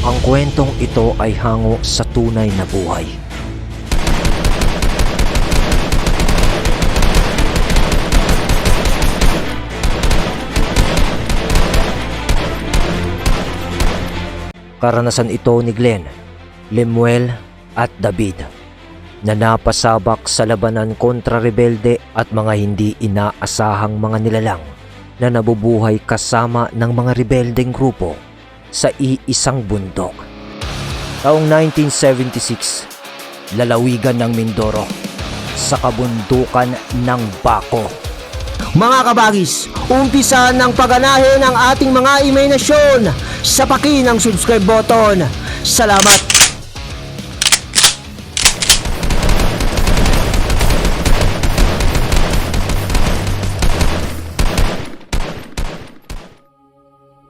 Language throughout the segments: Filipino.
Ang kwentong ito ay hango sa tunay na buhay. Karanasan ito ni Glenn, Lemuel at David na napasabak sa labanan kontra rebelde at mga hindi inaasahang mga nilalang na nabubuhay kasama ng mga rebeldeng grupo sa iisang bundok. Taong 1976, lalawigan ng Mindoro sa kabundukan ng Baco. Mga kabagis, umpisa ng pagganahin ng ating mga imahinasyon sa paki ng subscribe button. Salamat!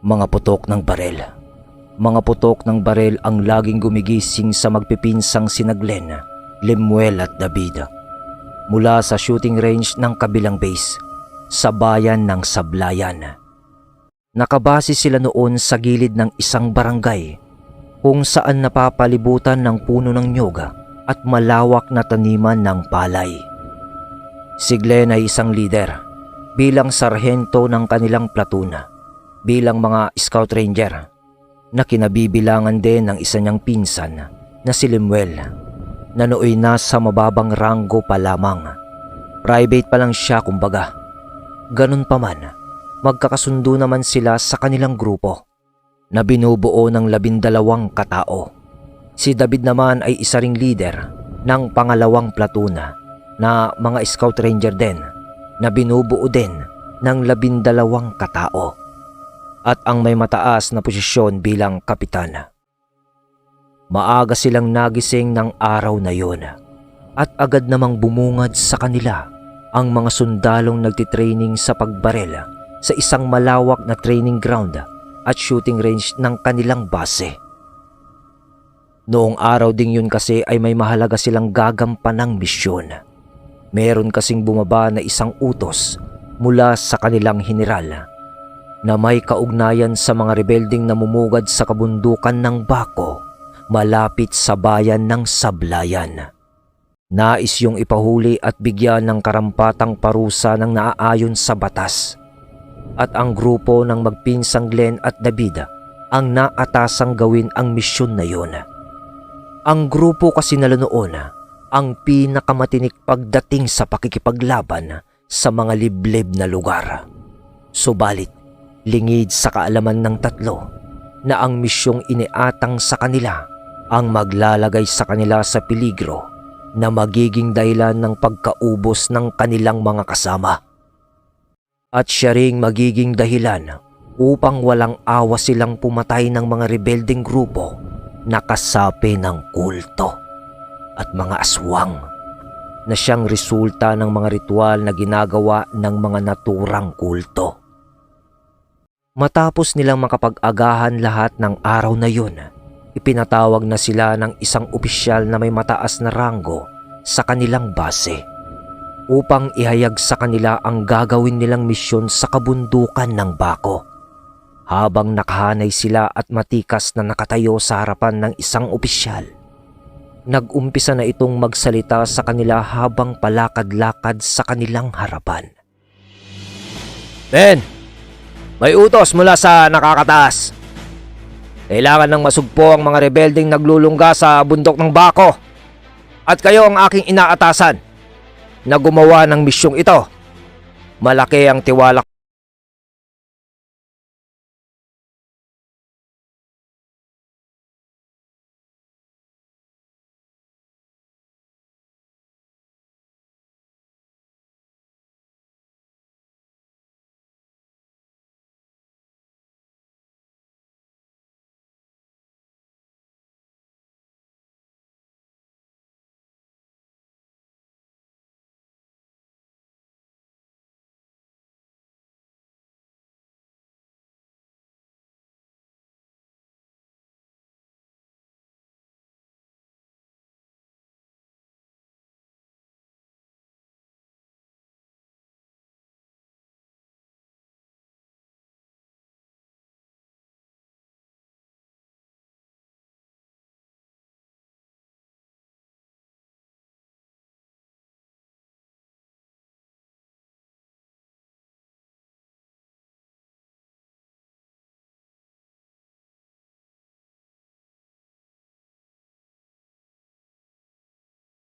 Mga putok ng barel. Mga putok ng barel ang laging gumigising sa magpipinsang sina Glenn, Lemuel at David mula sa shooting range ng kabilang base sa bayan ng Sablayan. Nakabase sila noon sa gilid ng isang barangay kung saan napapalibutan ng puno ng nyog at malawak na taniman ng palay. Si Glenn ay isang leader bilang sarhento ng kanilang platoon, bilang mga scout ranger na kinabibilangan din ng isa niyang pinsan na si Lemuel na nooy nasa mababang ranggo pa lamang. Private pa lang siya kumbaga. Ganun pa man, magkakasundo naman sila sa kanilang grupo na binubuo ng 12 katao. Si David naman ay isa ring leader ng pangalawang platoon na mga scout ranger din na binubuo din ng 12 katao at ang may mataas na posisyon bilang kapitan. Maaga silang nagising ng araw na yun at agad namang bumungad sa kanila ang mga sundalong nagtitraining sa pagbarel sa isang malawak na training ground at shooting range ng kanilang base. Noong araw ding yun kasi ay may mahalaga silang gagampanang misyon. Meron kasing bumaba na isang utos mula sa kanilang general na may kaugnayan sa mga rebelding namumugad sa kabundukan ng Baco malapit sa bayan ng Sablayan. Nais yung ipahuli at bigyan ng karampatang parusa ng naaayon sa batas. At ang grupo ng magpinsang Glenn at David ang naatasang gawin ang misyon na yun. Ang grupo kasi nila noon ang pinakamatinik pagdating sa pakikipaglaban sa mga liblib na lugar. Subalit, lingid sa kaalaman ng tatlo na ang misyong iniatang sa kanila ang maglalagay sa kanila sa peligro na magiging dahilan ng pagkaubos ng kanilang mga kasama. At siya ring magiging dahilan upang walang awa silang pumatay ng mga rebeldeng grupo na kasapi ng kulto at mga aswang na siyang resulta ng mga ritual na ginagawa ng mga naturang kulto. Matapos nilang makapag-agahan lahat ng araw na yun, ipinatawag na sila ng isang opisyal na may mataas na ranggo sa kanilang base upang ihayag sa kanila ang gagawin nilang misyon sa kabundukan ng Baco. Habang nakahanay sila at matikas na nakatayo sa harapan ng isang opisyal, nag-umpisa na itong magsalita sa kanila habang palakad-lakad sa kanilang harapan. "Ben! May utos mula sa nakakataas. Kailangan ng masugpo ang mga rebelding naglulungga sa bundok ng Baco. At kayo ang aking inaatasan na gumawa ng misyong ito. Malaki ang tiwala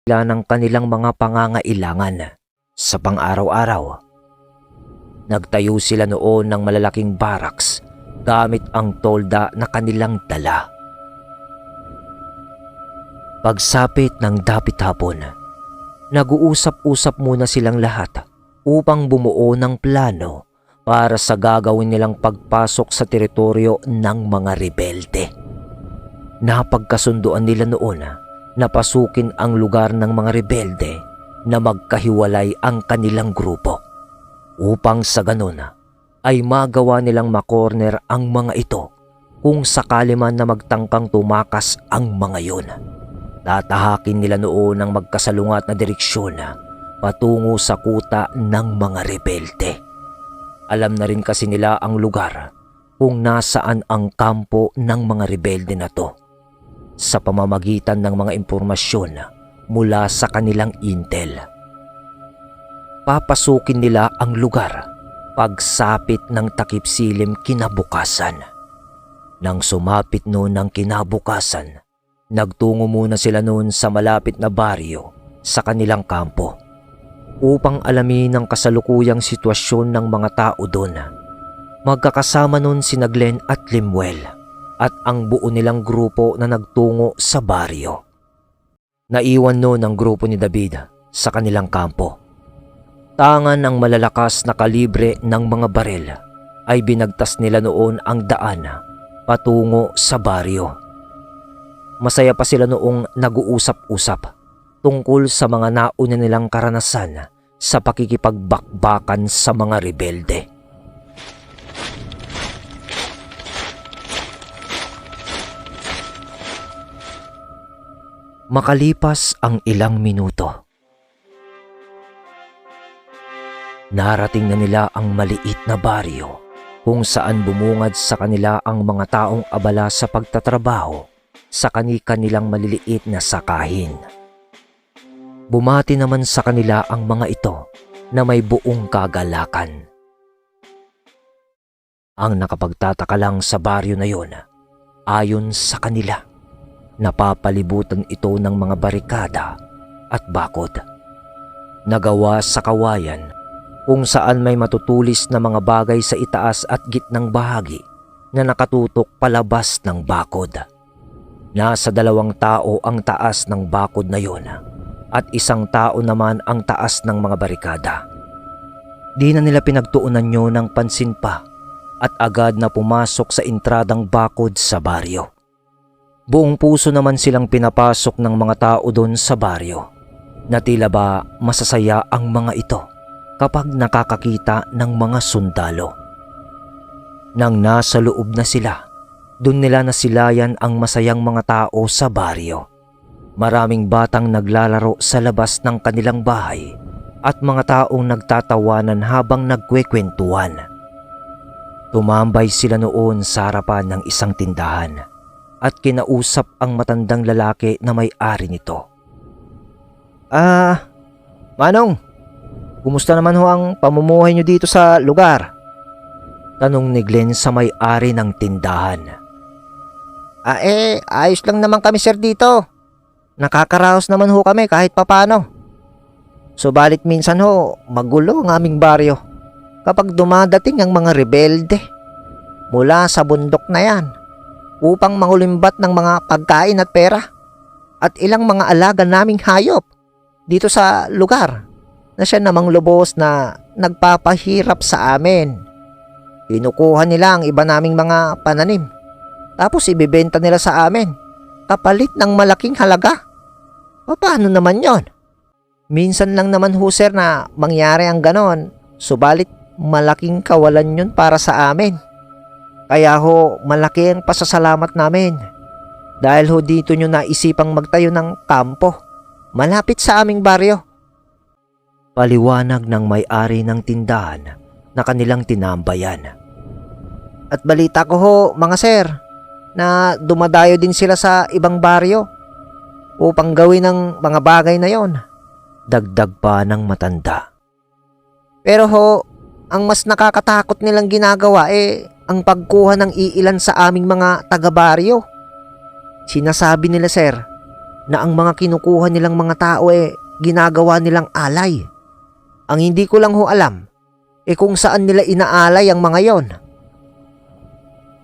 ng kanilang mga pangangailangan sa pang-araw-araw. Nagtayo sila noon ng malalaking barracks gamit ang tolda na kanilang dala. Pagsapit ng dapit hapon, nag-uusap-usap muna silang lahat upang bumuo ng plano para sa gagawin nilang pagpasok sa teritoryo ng mga rebelde. Napagkasunduan nila noon na pasukin ang lugar ng mga rebelde na magkahiwalay ang kanilang grupo upang sa ganun ay magawa nilang makorner ang mga ito kung sakali man na magtangkang tumakas ang mga yun. Tatahakin nila noon ang magkasalungat na direksyon patungo sa kuta ng mga rebelde. Alam na rin kasi nila ang lugar kung nasaan ang kampo ng mga rebelde na to sa pamamagitan ng mga impormasyon mula sa kanilang intel. Papasukin nila ang lugar pagsapit ng takip silim kinabukasan. Nang sumapit noon ng kinabukasan, nagtungo muna sila noon sa malapit na baryo sa kanilang kampo upang alamin ang kasalukuyang sitwasyon ng mga tao doon. Magkakasama noon sina Glenn at Lemuel at ang buo nilang grupo na nagtungo sa baryo. Naiwan noon ang grupo ni David sa kanilang kampo. Tangan ng malalakas na kalibre ng mga baril ay binagtas nila noon ang daan patungo sa baryo. Masaya pa sila noong nag-uusap-usap tungkol sa mga nauna nilang karanasan sa pakikipagbakbakan sa mga rebelde. Makalipas ang ilang minuto, narating na nila ang maliit na baryo kung saan bumungad sa kanila ang mga taong abala sa pagtatrabaho sa kani-kanilang maliliit na sakahin. Bumati naman sa kanila ang mga ito na may buong kagalakan. Ang nakapagtataka lang sa baryo na yon, ayon sa kanila, napapalibutan ito ng mga barikada at bakod. Nagawa sa kawayan kung saan may matutulis na mga bagay sa itaas at gitnang bahagi na nakatutok palabas ng bakod. Nasa 2 tao ang taas ng bakod na yon at 1 tao naman ang taas ng mga barikada. Di na nila pinagtuunan yun ng pansin pa at agad na pumasok sa entradang bakod sa baryo. Buong puso naman silang pinapasok ng mga tao doon sa baryo na tila ba masasaya ang mga ito kapag nakakakita ng mga sundalo. Nang nasa loob na sila, doon nila nasilayan ang masayang mga tao sa baryo. Maraming batang naglalaro sa labas ng kanilang bahay at mga taong nagtatawanan habang nagkwekwentuhan. Tumambay sila noon sa harapan ng isang tindahan at kinausap ang matandang lalaki na may-ari nito. Manong, kumusta naman ho ang pamumuhay nyo dito sa lugar? Tanong ni Glenn sa may-ari ng tindahan. Ayos lang naman kami sir dito. Nakakaraos naman ho kami kahit papano. Subalit minsan ho, magulo ang aming baryo kapag dumadating ang mga rebelde mula sa bundok na yan upang mangulimbat ng mga pagkain at pera at ilang mga alaga naming hayop dito sa lugar na siya namang lubos na nagpapahirap sa amin. Kinukuha nila ang iba naming mga pananim tapos ibibenta nila sa amin kapalit ng malaking halaga. Paano naman yon? Minsan lang naman ho sir na mangyari ang ganon, subalit malaking kawalan yun para sa amin. Kaya ho, malaki ang pasasalamat namin dahil ho dito nyo naisipang magtayo ng kampo malapit sa aming baryo. Paliwanag ng may-ari ng tindahan na kanilang tinambayan. At balita ko ho mga sir na dumadayo din sila sa ibang baryo upang gawin ang mga bagay na yon. Dagdag pa ng matanda. Pero ho, ang mas nakakatakot nilang ginagawa ang pagkuha ng iilan sa aming mga taga-baryo. Sinasabi nila sir na ang mga kinukuha nilang mga tao ginagawa nilang alay. Ang hindi ko lang ho alam kung saan nila inaalay ang mga yon.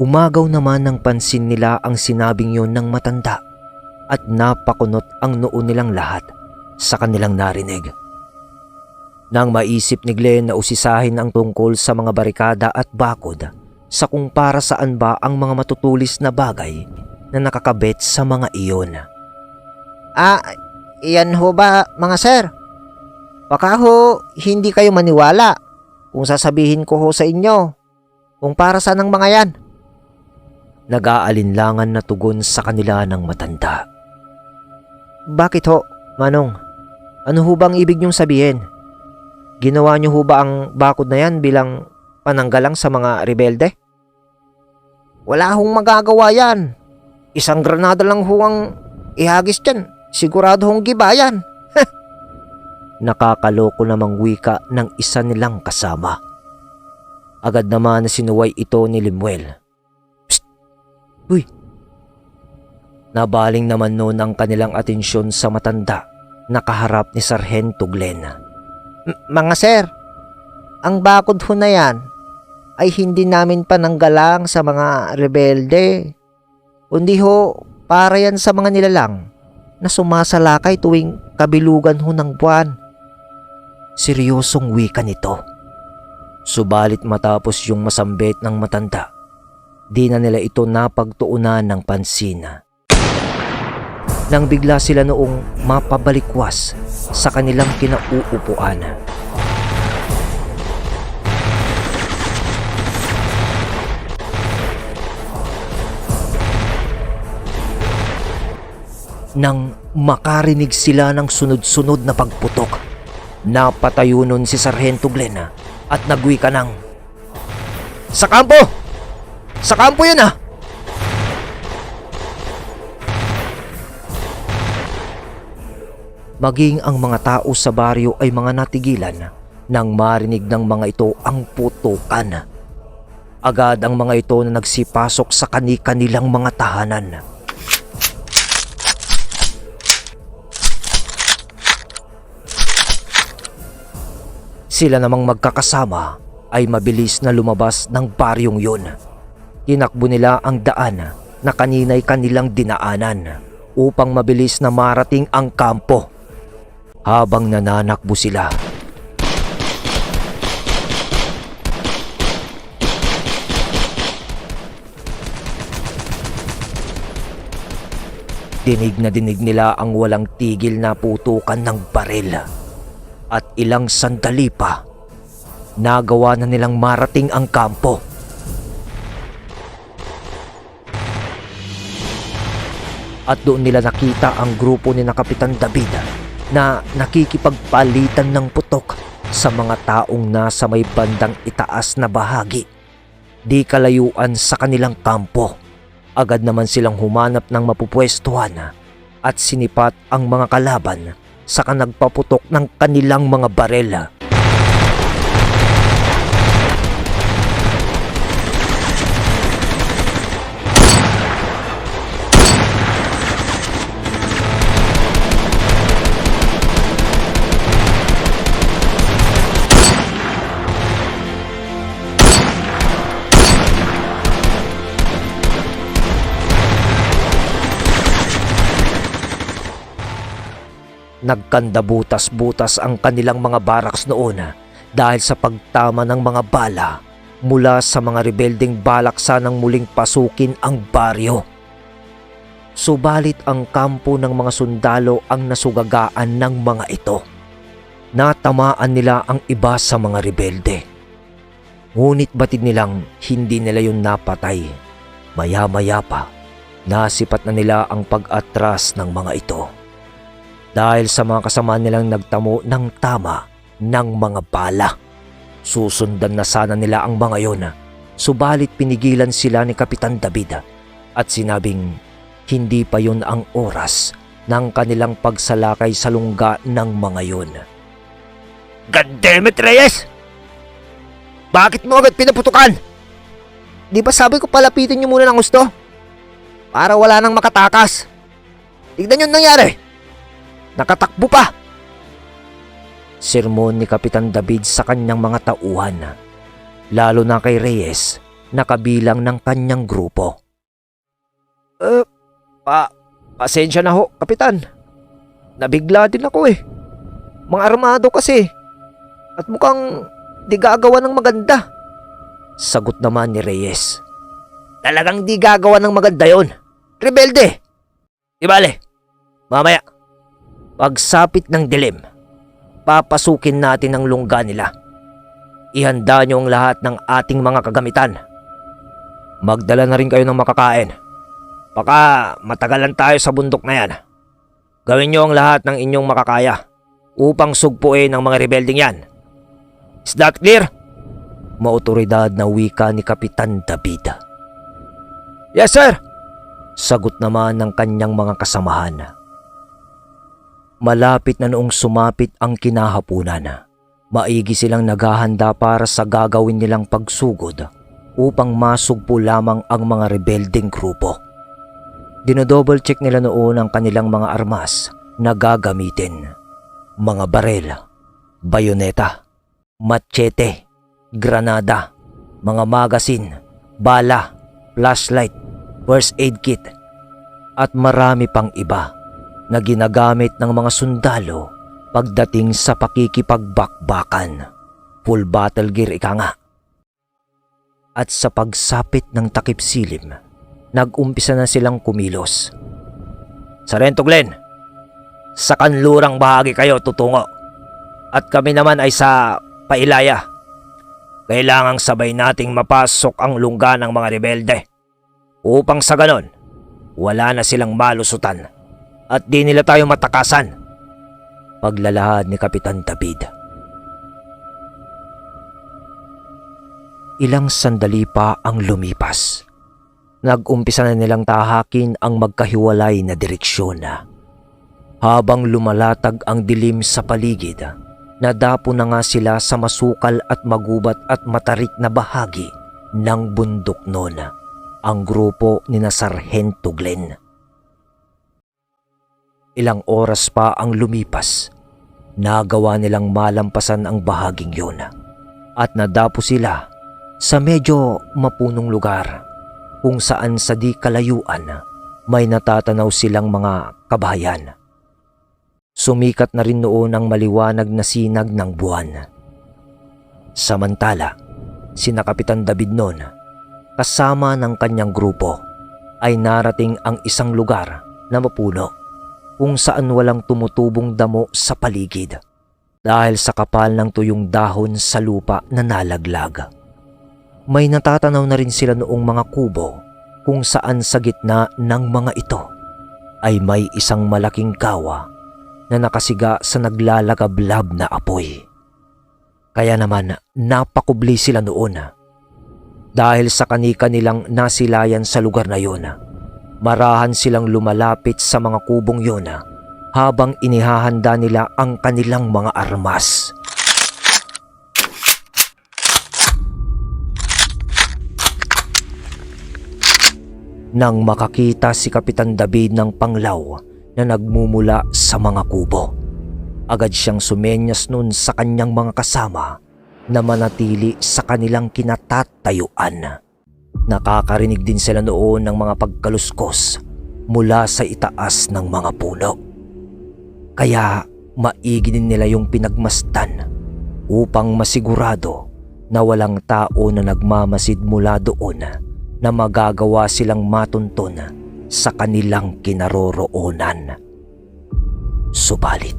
Umagaw naman ng pansin nila ang sinabing yon ng matanda at napakunot ang noo nilang lahat sa kanilang narinig. Nang maisip ni Glenn na usisahin ang tungkol sa mga barikada at bakod sa kung para saan ba ang mga matutulis na bagay na nakakabit sa mga iyon. Iyan ho ba mga sir? Baka ho hindi kayo maniwala kung sasabihin ko ho sa inyo kung para saan ang mga yan. Nag-aalinlangan na tugon sa kanila ng matanda. Bakit ho, Manong? Ano ho bang ibig niyong sabihin? Ginawa niyo ho ba ang bakod na yan bilang pananggalang sa mga rebelde? Wala hong magagawa yan. Isang granada lang ho ang ihagis dyan. Sigurado hong giba yan. Nakakaloko namang wika ng isa nilang kasama. Agad naman na sinuway ito ni Lemuel. Psst! Uy! Nabaling naman noon ang kanilang atensyon sa matanda na kaharap ni Sargento Glenn. Mga sir, ang bakod ho na yan ay hindi namin pananggalang sa mga rebelde. Kundi ho, para yan sa mga nilalang na sumasalakay tuwing kabilugan ho ng buwan. Seryosong wika nito. Subalit matapos yung masambit ng matanda, di na nila ito napagtuunan ng pansin. Nang bigla sila noong mapabalikwas sa kanilang kinauupuan. Nang makarinig sila ng sunod-sunod na pagputok, napatayo nun si Sargento Glenn at nagwika ng, "Sa kampo! Sa kampo yun ah!" Maging ang mga tao sa baryo ay mga natigilan nang marinig ng mga ito ang putukan. Agad ang mga ito na nagsipasok sa kani-kanilang mga tahanan. Sila namang magkakasama ay mabilis na lumabas ng baryong yun. Tinakbo nila ang daan na kanina'y kanilang dinaanan upang mabilis na marating ang kampo. Habang nananakbo sila, dinig na dinig nila ang walang tigil na putukan ng baril. At ilang sandali pa, nagawa na nilang marating ang kampo. At doon nila nakita ang grupo ni Kapitan David na nakikipagpalitan ng putok sa mga taong nasa may bandang itaas na bahagi, di kalayuan sa kanilang kampo. Agad naman silang humanap ng mapupwestuhan at sinipat ang mga kalaban saka nagpaputok ng kanilang mga barel. Nagkandabutas-butas ang kanilang mga baraks noon dahil sa pagtama ng mga bala mula sa mga rebeldeng balak sanang muling pasukin ang baryo. Subalit ang kampo ng mga sundalo ang nasugagaan ng mga ito. Natamaan nila ang iba sa mga rebelde. Ngunit batid nilang hindi nila yun napatay. Maya-maya pa, nasipat na nila ang pag-atras ng mga ito. Dahil sa mga kasamaan nilang nagtamo ng tama ng mga bala. Susundan na sana nila ang mga yon. Subalit pinigilan sila ni Kapitan David at sinabing hindi pa yun ang oras ng kanilang pagsalakay sa lungga ng mga yon. Goddammit, Reyes! Bakit mo agad pinaputukan? Di ba sabi ko palapitin niyo muna ng gusto? Para wala nang makatakas. Tignan yung nangyari! Nakatakbo pa! Sermon ni Kapitan David sa kanyang mga tauhan, lalo na kay Reyes na kabilang ng kanyang grupo. Pasensya na ho, Kapitan. Nabigla din ako eh. Mga armado kasi. At mukhang di gagawa ng maganda. Sagot naman ni Reyes. Talagang di gagawa ng maganda yon. Rebelde! Di bale, mamaya, Pagsapit ng dilim, papasukin natin ang lungga nila. Ihanda niyo ang lahat ng ating mga kagamitan. Magdala na rin kayo ng makakain. Baka matagalan tayo sa bundok na yan. Gawin niyo ang lahat ng inyong makakaya upang sugpuin ang mga rebelding yan. Is that clear? Maotoridad na wika ni Kapitan David. yes sir! Sagot naman ng kanyang mga kasamahan. Malapit na noong sumapit ang kinahapunan, maigi silang naghahanda para sa gagawin nilang pagsugod upang masugpo lamang ang mga rebelding grupo. Dinodouble check nila noon ang kanilang mga armas na gagamitin. Mga barel, bayoneta, machete, granada, mga magasin, bala, flashlight, first aid kit, at marami pang iba na ginagamit ng mga sundalo pagdating sa pakikipagbakbakan. Full battle gear ika nga. At sa pagsapit ng takip silim, nag-umpisa na silang kumilos. Sarento Glenn, sa kanlurang bahagi kayo tutungo at kami naman ay sa pailaya. Kailangang sabay nating mapasok ang lungga ng mga rebelde upang sa ganon wala na silang malusutan at di nila tayo matakasan. Paglalahad ni Kapitan David. Ilang sandali pa ang lumipas. Nag-umpisa na nilang tahakin ang magkahiwalay na direksyon. Habang lumalatag ang dilim sa paligid, nadapo na nga sila sa masukal at magubat at matarik na bahagi ng bundok noon, ang grupo ni na Sargento Glenn. Ilang oras pa ang lumipas, nagawa nilang malampasan ang bahaging yun at nadapo sila sa medyo mapunong lugar kung saan sa di kalayuan may natatanaw silang mga kabahayan. Sumikat na rin noon ang maliwanag na sinag ng buwan. Samantala, sina Kapitan David noon kasama ng kanyang grupo ay narating ang isang lugar na mapuno kung saan walang tumutubong damo sa paligid dahil sa kapal ng tuyong dahon sa lupa na nalaglag. May natatanaw na rin sila noong mga kubo kung saan sa gitna ng mga ito ay may isang malaking kawa na nakasiga sa naglalagablab na apoy. Kaya naman napakubli sila noon dahil sa kani-kanilang nasilayan sa lugar na yun. Marahan silang lumalapit sa mga kubong yun habang inihahanda nila ang kanilang mga armas. Nang makakita si Kapitan David ng panglaw na nagmumula sa mga kubo, agad siyang sumenyas nun sa kanyang mga kasama na manatili sa kanilang kinatatayuan. Nakakarinig din sila noon ng mga pagkaluskos mula sa itaas ng mga puno. Kaya maigi din nila yung pinagmasdan upang masigurado na walang tao na nagmamasid mula doon na magagawa silang matunton sa kanilang kinaroroonan. Subalit,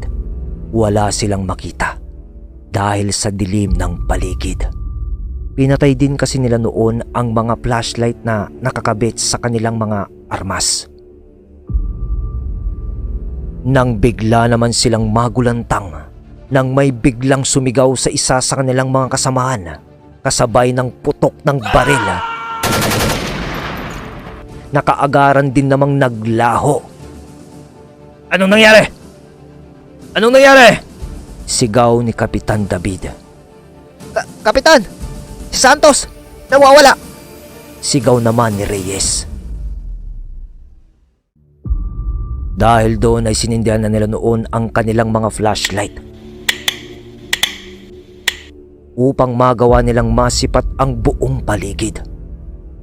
wala silang makita dahil sa dilim ng paligid. Pinatay din kasi nila noon ang mga flashlight na nakakabit sa kanilang mga armas. Nang bigla naman silang magulantang nang may biglang sumigaw sa isa sa kanilang mga kasamahan kasabay ng putok ng baril. Nakaagaran din namang naglaho. Anong nangyari? Anong nangyari? Sigaw ni Kapitan David. Kapitan! Si Santos! Nawawala! Sigaw naman ni Reyes. Dahil doon ay sinindihan na nila noon ang kanilang mga flashlight upang magawa nilang masipat ang buong paligid.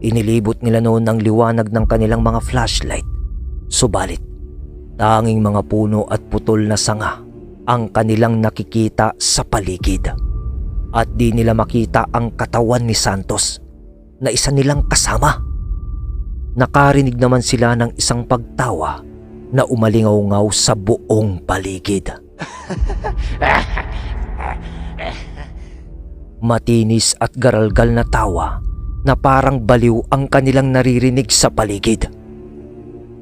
Inilibot nila noon ang liwanag ng kanilang mga flashlight. Subalit, tanging mga puno at putol na sanga ang kanilang nakikita sa paligid. At di nila makita ang katawan ni Santos na isa nilang kasama. Nakarinig naman sila ng isang pagtawa na umalingaw-ngaw sa buong paligid. Matinis at garalgal na tawa na parang baliw ang kanilang naririnig sa paligid.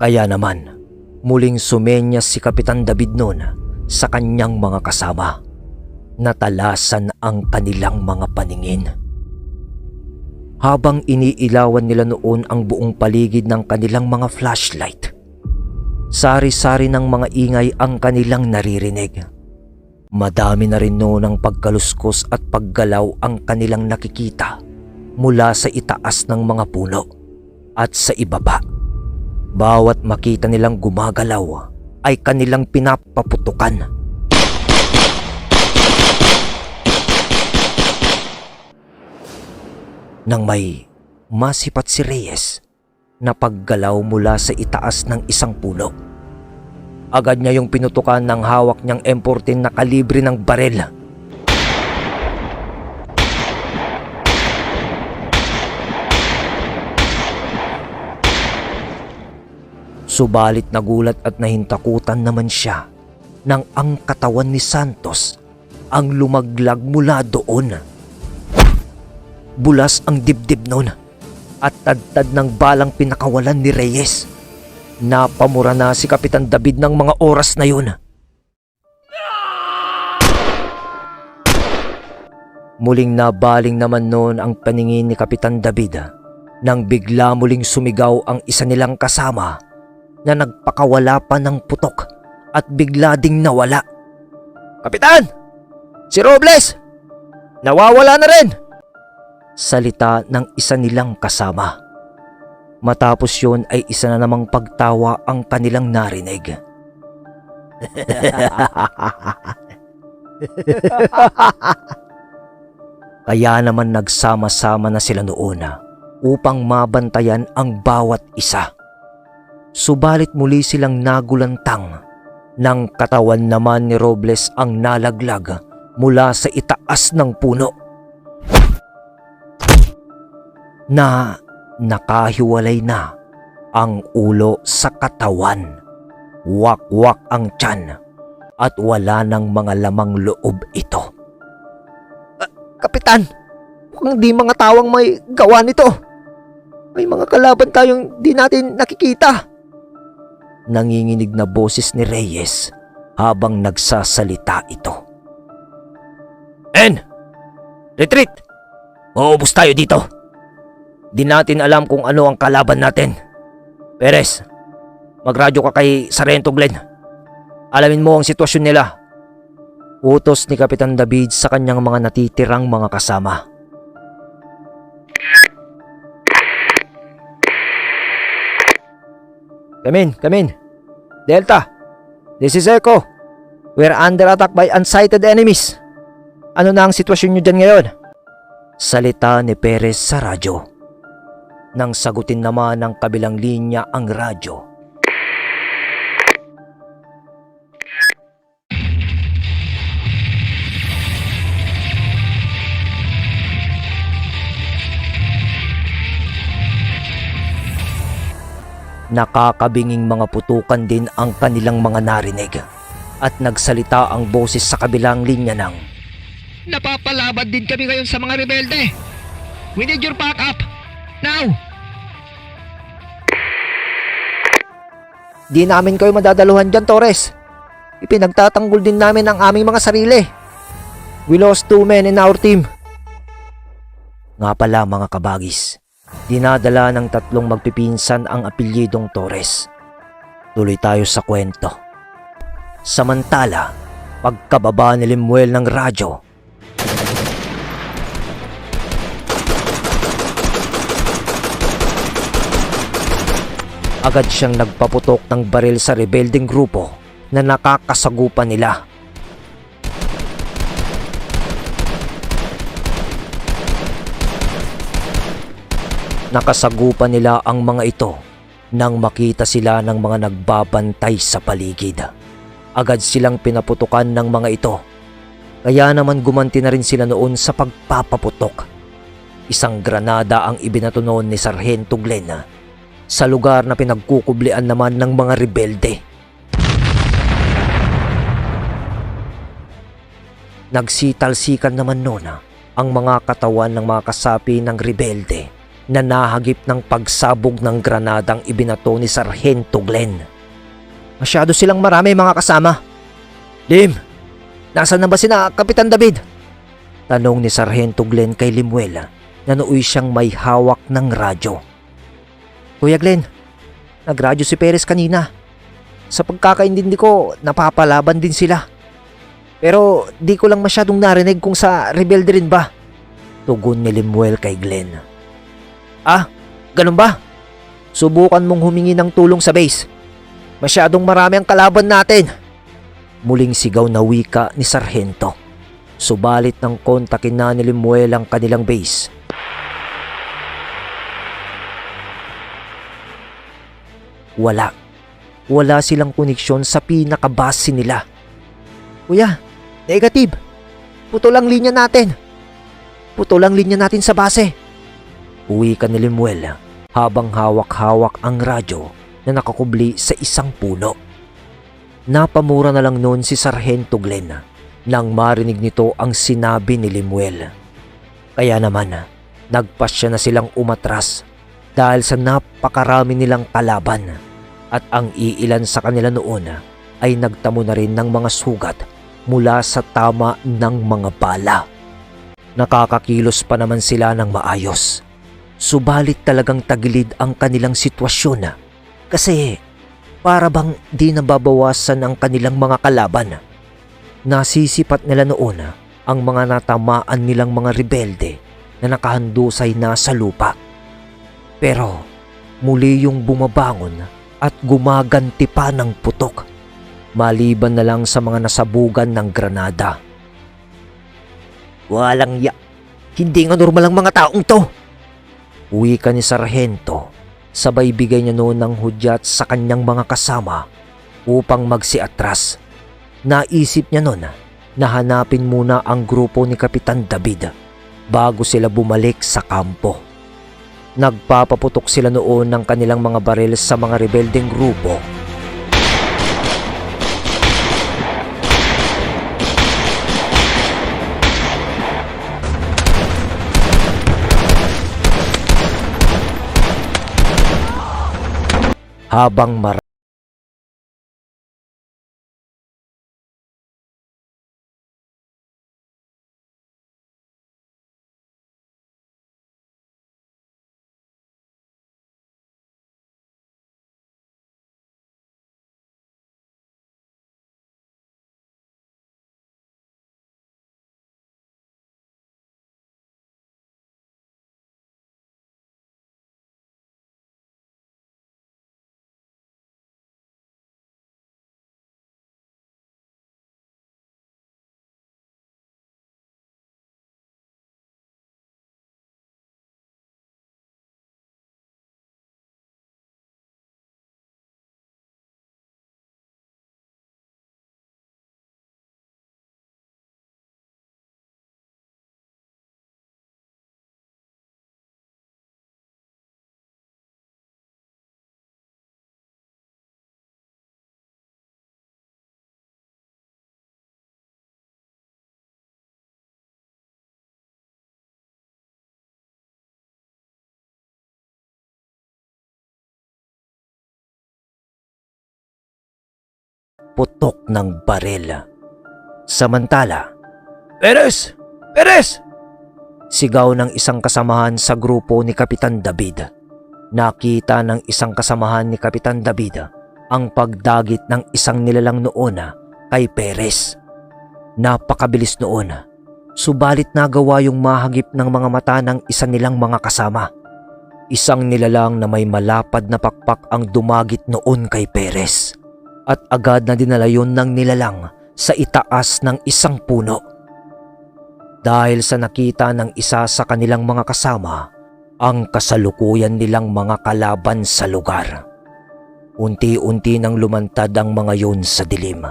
Kaya naman, muling sumenyas si Kapitan David noon sa kanyang mga kasama. Natalasan ang kanilang mga paningin. Habang iniilawan nila noon ang buong paligid ng kanilang mga flashlight, sari-sari ng mga ingay ang kanilang naririnig. Madami na rin noon ang pagkaluskos at paggalaw ang kanilang nakikita mula sa itaas ng mga puno at sa ibaba. Bawat makita nilang gumagalaw ay kanilang pinapaputukan. Nang may masipat si Reyes na paggalaw mula sa itaas ng isang puno, agad niya yung pinutukan ng hawak niyang M14 na kalibre ng barel. Subalit nagulat at nahintakutan naman siya nang ang katawan ni Santos ang lumaglag mula doon. Bulas ang dibdib noon at tad-tad ng balang pinakawalan ni Reyes. Napamura na si Kapitan David ng mga oras na yun. Muling nabaling naman noon ang paningin ni Kapitan David nang bigla muling sumigaw ang isa nilang kasama na nagpakawala pa ng putok at bigla ding nawala. "Kapitan! Si Robles! Nawawala na rin!" Salita ng isa nilang kasama. Matapos yun ay isa na namang pagtawa ang kanilang narinig. Kaya naman nagsama-sama na sila noon upang mabantayan ang bawat isa. Subalit muli silang nagulantang nang katawan naman ni Robles ang nalaglag mula sa itaas ng puno. Na nakahiwalay na ang ulo sa katawan, wak-wak ang tiyan at wala ng mga lamang loob ito. "Kapitan, mukhang di mga tawang may gawa nito. May mga kalaban tayong di natin nakikita." Nanginginig na boses ni Reyes habang nagsasalita ito. "En! Retreat! Uubos tayo dito. Di natin alam kung ano ang kalaban natin. Perez, magradyo ka kay Sargento Glenn. Alamin mo ang sitwasyon nila." Utos ni Kapitan David sa kanyang mga natitirang mga kasama. Come in. Delta, this is Echo. We're under attack by unsighted enemies. Ano na ang sitwasyon nyo dyan ngayon? Salita ni Perez sa radyo. Nang sagutin naman ng kabilang linya ang radyo. Nakakabinging mga putukan din ang kanilang mga narinig at nagsalita ang boses sa kabilang linya ng, "Napapalaban din kami ngayon sa mga rebelde. We need your backup. Now!" "Di namin kayo madadaluhan dyan, Torres. Ipinagtatanggol din namin ang aming mga sarili. We lost 2 men in our team." Nga pala mga kabagis, dinadala ng 3 magpipinsan ang apelyidong Torres. Tuloy tayo sa kwento. Samantala, pagkababa ni Lemuel ng radyo, Agad siyang nagpaputok ng baril sa rebeldeng grupo na nakakasagupan nila. Nakasagupan nila ang mga ito nang makita sila ng mga nagbabantay sa paligid. Agad silang pinaputukan ng mga ito. Kaya naman gumanti na rin sila noon sa pagpapaputok. Isang granada ang ibinato noon ni Sargento Glenn sa lugar na pinagkukublian naman ng mga rebelde. Nagsitalsikan naman noon ang mga katawan ng mga kasapi ng rebelde na nahagip ng pagsabog ng granadang ibinato ni Sargento Glenn. Masyado silang marami mga kasama. Lim, nasaan na ba sina Kapitan David? Tanong ni Sargento Glenn kay Limuel na nooy siyang may hawak ng radyo. Kuya Glenn, nagradyo si Perez kanina. Sa pagkakaintindi ko, napapalaban din sila. Pero di ko lang masyadong narinig kung sa rebelde rin ba. Tugon ni Limuel kay Glenn. Ah, ganun ba? Subukan mong humingi ng tulong sa base. Masyadong marami ang kalaban natin. Muling sigaw na wika ni Sargento. Subalit nang kontakin na ni Limuel ang kanilang base, Wala silang koneksyon sa pinakabase nila. Kuya, negative. Putol ang linya natin. Putol ang linya natin sa base. Uwi ka ni Limuel habang hawak-hawak ang radyo na nakakubli sa isang puno. Napamura na lang noon si Sargento Glenn nang marinig nito ang sinabi ni Limuel. Kaya naman, nagpasya na silang umatras dahil sa napakarami nilang kalaban at ang iilan sa kanila noon ay nagtamo na rin ng mga sugat mula sa tama ng mga bala. Nakakakilos pa naman sila ng maayos. Subalit talagang tagilid ang kanilang sitwasyon kasi para bang di nababawasan ang kanilang mga kalaban. Nasisipat nila noon ang mga natamaan nilang mga rebelde na nakahandusay na sa lupa. Pero muli yung bumabangon at gumaganti pa ng putok, maliban na lang sa mga nasabugan ng granada. Walang hindi nga normal ang mga taong to. Uwi ka ni Sargento, sabay bigay niya noon ng hudyat sa kanyang mga kasama upang magsiatras. Naisip niya noon na hanapin muna ang grupo ni Kapitan David bago sila bumalik sa kampo. Nagpapaputok sila noon ng kanilang mga baril sa mga rebeldeng grupo. Habang putok ng baril. Samantala, Perez! Perez! sigaw ng isang kasamahan sa grupo ni Kapitan David. Nakita ng isang kasamahan ni Kapitan David ang pagdagit ng isang nilalang noon kay Perez. Napakabilis noon, subalit nagawa yung mahagip ng mga mata ng isa nilang mga kasama. Isang nilalang na may malapad na pakpak ang dumagit noon kay Perez at agad na dinala yun ng nilalang sa itaas ng isang puno. Dahil sa nakita ng isa sa kanilang mga kasama ang kasalukuyan nilang mga kalaban sa lugar. Unti-unti nang lumantad ang mga yun sa dilim.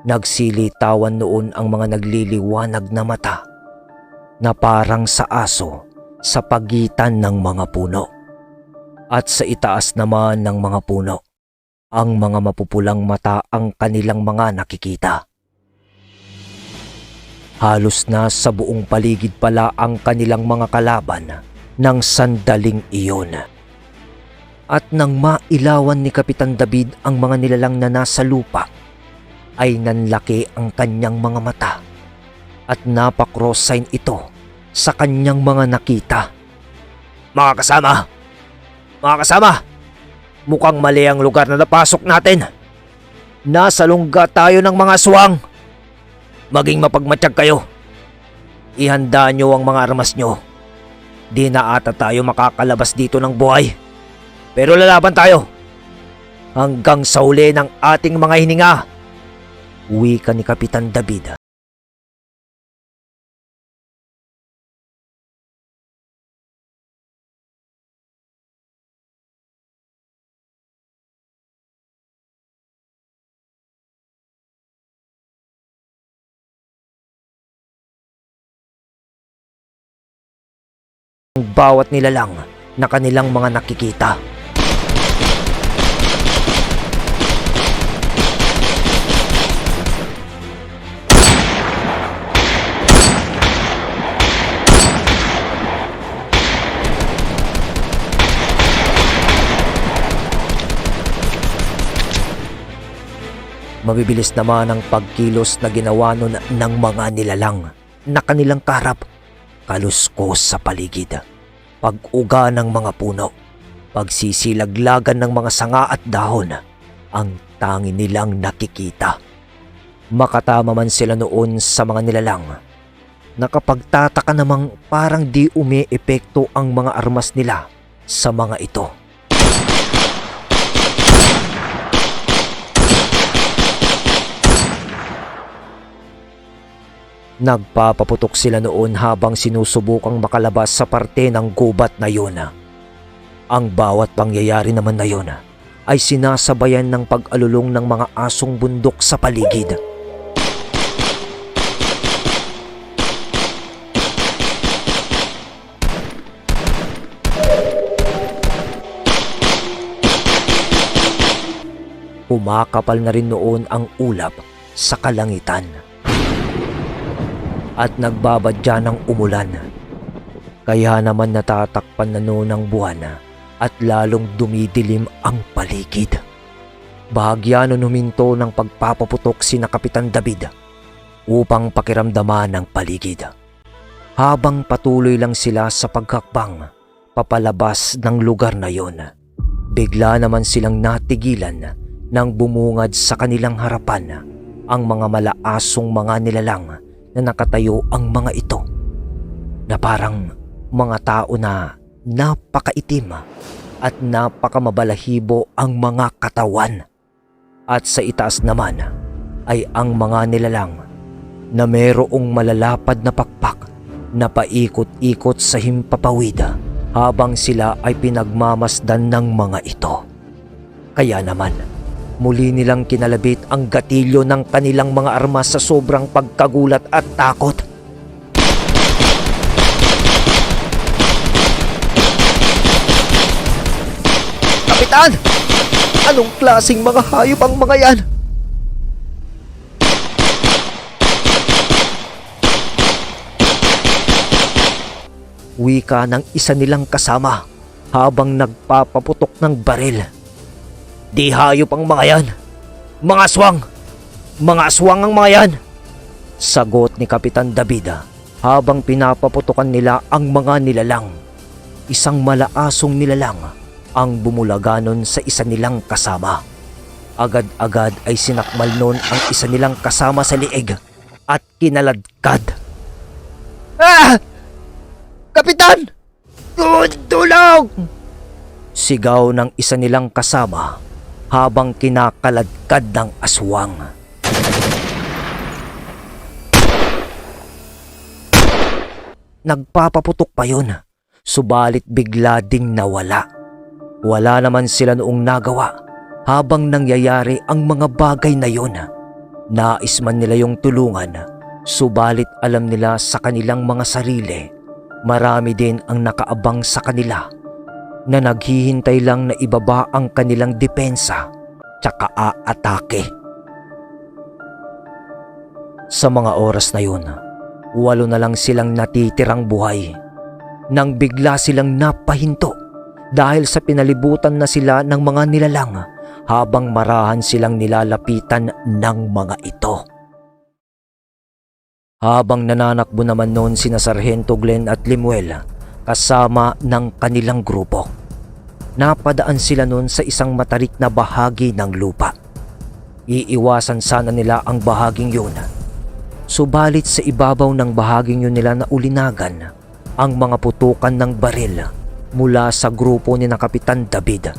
Nagsilitawan noon ang mga nagliliwanag na mata na parang sa aso sa pagitan ng mga puno. At sa itaas naman ng mga puno, ang mga mapupulang mata ang kanilang mga nakikita. Halos na sa buong paligid pala ang kanilang mga kalaban ng sandaling iyon. At nang mailawan ni Kapitan David ang mga nilalang na nasa lupa, ay nanlaki ang kanyang mga mata at napakross sign ito sa kanyang mga nakita. Mga kasama, mukhang mali ang lugar na napasok natin. Nasa lungga tayo ng mga aswang. Maging mapagmatsyag kayo. Ihanda nyo ang mga armas nyo. Di na ata tayo makakalabas dito ng buhay. Pero lalaban tayo hanggang sa huli ng ating mga hininga. Wika ni Kapitan David. Ang bawat nilalang na kanilang mga nakikita. Mabibilis naman ang pagkilos na ginawa nun ng mga nilalang na kanilang karap. Kaluskos sa paligid, pag-uga ng mga puno, pagsisilaglagan ng mga sanga at dahon, ang tangi nilang nakikita. Makatama man sila noon sa mga nilalang, nakapagtataka namang parang di umi-epekto ang mga armas nila sa mga ito. Nagpapaputok sila noon habang sinusubukang makalabas sa parte ng gubat na yun. Ang bawat pangyayari naman na yun ay sinasabayan ng pag-alulong ng mga asong bundok sa paligid. Umakapal na rin noon ang ulap sa kalangitan. At nagbabadya ng umulan. Kaya naman natatakpan na noon ang buwan at lalong dumidilim ang paligid. Bahagya nun huminto ng pagpapaputok sina Kapitan David upang pakiramdaman ang paligid. Habang patuloy lang sila sa paghakbang papalabas ng lugar na yon, bigla naman silang natigilan nang bumungad sa kanilang harapan ang mga malaasong mga nilalang na nakatayo ang mga ito na parang mga tao na napakaitim at napakamabalahibo ang mga katawan. At sa itaas naman ay ang mga nilalang na mayroong malalapad na pakpak na paikot-ikot sa himpapawid habang sila ay pinagmamasdan ng mga ito. Kaya naman, muli nilang kinalabit ang gatilyo ng kanilang mga armas sa sobrang pagkagulat at takot. Kapitan! Anong klaseng mga hayop ang mga yan? Wika ng isa nilang kasama habang nagpapaputok ng baril. Di hayop ang mga yan. Mga aswang! Mga aswang ang mga yan! Sagot ni Kapitan David habang pinapaputukan nila ang mga nilalang. Isang malaasong nilalang ang bumulaganon sa isa nilang kasama. Agad-agad ay sinakmal nun ang isa nilang kasama sa liig at kinaladkad. Ah! Kapitan! Tulong! Sigaw ng isa nilang kasama habang kinakaladkad ng aswang. Nagpapaputok pa yun, subalit bigla ding nawala. Wala naman sila noong nagawa habang nangyayari ang mga bagay na yun. Nais man nila yung tulungan, subalit alam nila sa kanilang mga sarili, marami din ang nakaabang sa kanila na naghihintay lang na ibaba ang kanilang depensa tsaka aatake. Sa mga oras na yun, 8 na lang silang natitirang buhay nang bigla silang napahinto dahil sa pinalibutan na sila ng mga nilalang habang marahan silang nilalapitan ng mga ito. Habang nananakbo naman noon sina Sargento Glenn at Lemuel kasama ng kanilang grupo, napadaan sila noon sa isang matarik na bahagi ng lupa. Iiwasan sana nila ang bahaging yun. Subalit sa ibabaw ng bahaging yun nila na ulinagan ang mga putukan ng baril mula sa grupo ni na Kapitan David.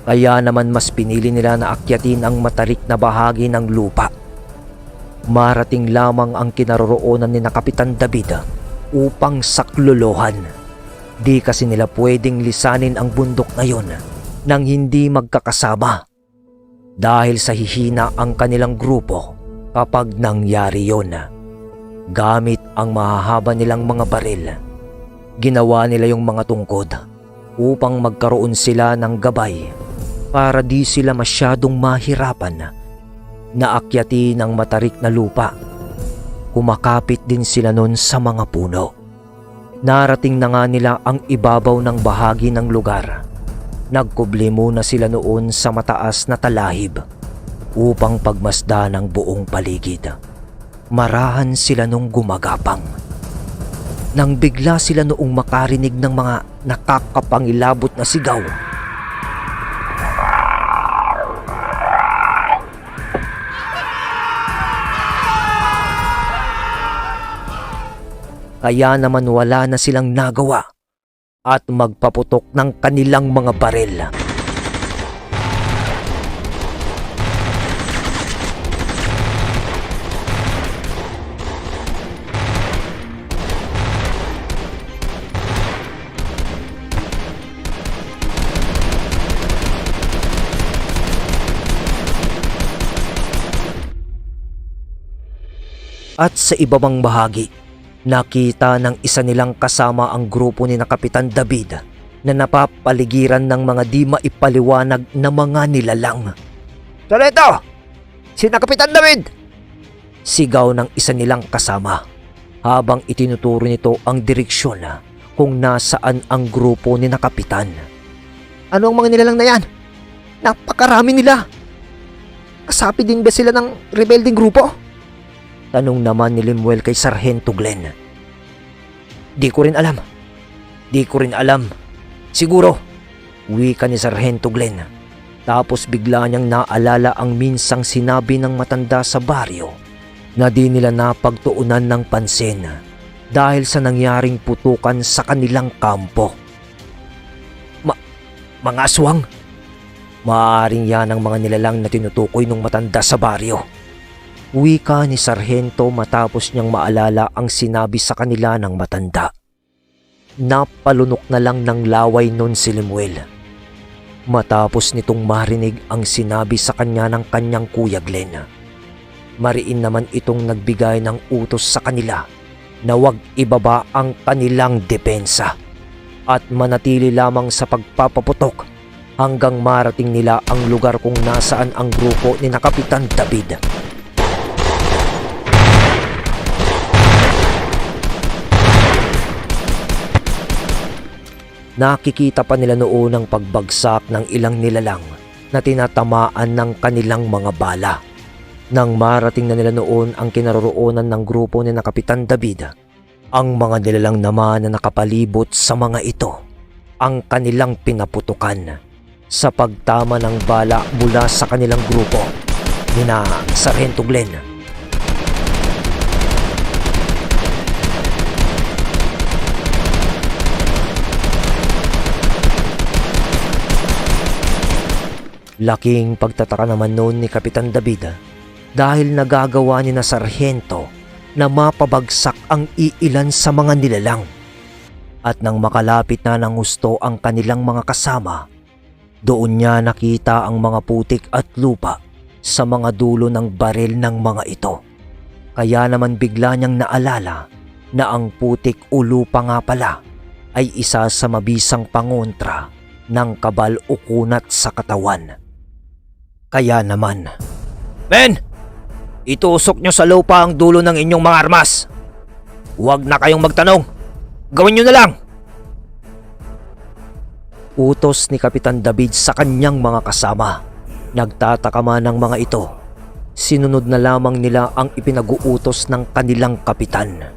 Kaya naman mas pinili nila na akyatin ang matarik na bahagi ng lupa. Marating lamang ang kinaroroonan ni na Kapitan David upang saklolohan. Di kasi nila pwedeng lisanin ang bundok na yon nang hindi magkakasama dahil sa hihina ang kanilang grupo kapag nangyari yon. Gamit ang mahahaba nilang mga baril, ginawa nila yung mga tungkod upang magkaroon sila ng gabay para di sila masyadong mahirapan na akyatin ang matarik na lupa. Kumakapit din sila nun sa mga puno. Narating na nga nila ang ibabaw ng bahagi ng lugar. Nagkubli muna sila noon sa mataas na talahib upang pagmasdan ang buong paligid. Marahan sila nung gumagapang. Nang bigla sila noong makarinig ng mga nakakapangilabot na sigaw. Kaya naman wala na silang nagawa at magpaputok ng kanilang mga baril. At sa ibabang bahagi, nakita ng isa nilang kasama ang grupo ni na Kapitan David na napapaligiran ng mga di maipaliwanag na mga nilalang. "Sargento! Si na Kapitan David!" Sigaw ng isa nilang kasama habang itinuturo nito ang direksyon kung nasaan ang grupo ni na Kapitan. "Ano ang mga nilalang na yan? Napakarami nila! Kasapi din ba sila ng rebelding grupo?" Tanong naman ni Lemuel kay Sargento Glenn. Di ko rin alam. Siguro, wika ni Sargento Glenn. Tapos bigla niyang naalala ang minsang sinabi ng matanda sa baryo na di nila napagtuunan ng pansin dahil sa nangyaring putukan sa kanilang kampo. Mga aswang? Maaaring yan ang mga nilalang na tinutukoy ng matanda sa baryo. Wika ni Sargento matapos niyang maalala ang sinabi sa kanila ng matanda. Napalunok na lang ng laway nun si Lemuel. Matapos nitong marinig ang sinabi sa kanya ng kanyang kuya Glenn. Mariin naman itong nagbigay ng utos sa kanila na huwag ibaba ang kanilang depensa at manatili lamang sa pagpapaputok hanggang marating nila ang lugar kung nasaan ang grupo ni na Kapitan David. Nakikita pa nila noon ang pagbagsak ng ilang nilalang na tinatamaan ng kanilang mga bala. Nang marating na nila noon ang kinaroroonan ng grupo ni na Kapitan David, ang mga nilalang naman na nakapalibot sa mga ito ang kanilang pinaputukan sa pagtama ng bala mula sa kanilang grupo ni na Sargento Glenn. Laking pagtataka naman noon ni Kapitan David dahil nagagawa ni na sarhento na mapabagsak ang iilan sa mga nilalang. At nang makalapit na ng husto ang kanilang mga kasama, doon niya nakita ang mga putik at lupa sa mga dulo ng baril ng mga ito. Kaya naman bigla niyang naalala na ang putik o lupa nga pala ay isa sa mabisang pangontra ng kabal o kunat sa katawan. Kaya naman, "Men! Itusok niyo sa lupa ang dulo ng inyong mga armas! Huwag na kayong magtanong! Gawin niyo na lang!" Utos ni Kapitan David sa kanyang mga kasama. Nagtataka man ang mga ito. Sinunod na lamang nila ang ipinag-uutos ng kanilang kapitan.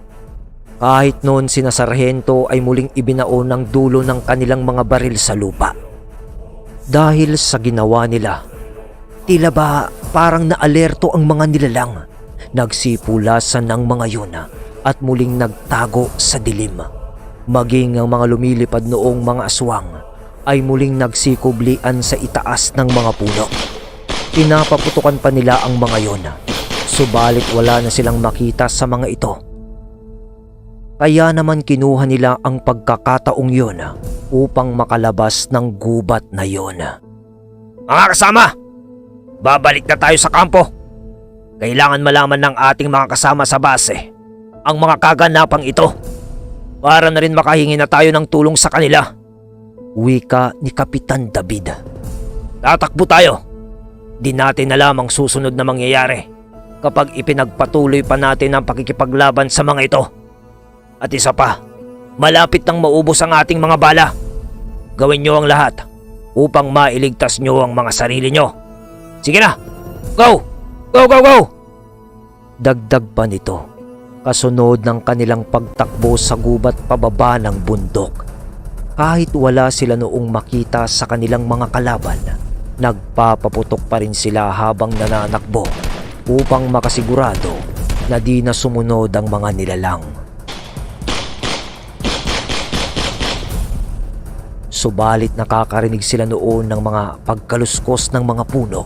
Kahit noon sina sarhento ay muling ibinaon ng dulo ng kanilang mga baril sa lupa. Dahil sa ginawa nila, tila ba parang naalerto ang mga nilalang. Nagsipulasan ang mga yun at muling nagtago sa dilim. Maging ang mga lumilipad noong mga aswang ay muling nagsikublian sa itaas ng mga puno. Pinapaputukan pa nila ang mga yun, subalit wala na silang makita sa mga ito. Kaya naman kinuha nila ang pagkakataong yun upang makalabas ng gubat na yun. "Mga kasama! Babalik na tayo sa kampo. Kailangan malaman ng ating mga kasama sa base ang mga kaganapang ito para na rin makahingi na tayo ng tulong sa kanila," wika ni Kapitan David. "Tatakbo tayo. Di natin alam ang susunod na mangyayari kapag ipinagpatuloy pa natin ang pakikipaglaban sa mga ito. At isa pa, malapit nang maubos ang ating mga bala. Gawin niyo ang lahat upang mailigtas niyo ang mga sarili niyo. Sige na! Go! Go, go, go!" Dagdag pa nito, kasunod ng kanilang pagtakbo sa gubat pababa ng bundok. Kahit wala sila noong makita sa kanilang mga kalaban, nagpapaputok pa rin sila habang nananakbo upang makasigurado na di na sumunod ang mga nilalang. Subalit nakakarinig sila noon ng mga pagkaluskos ng mga puno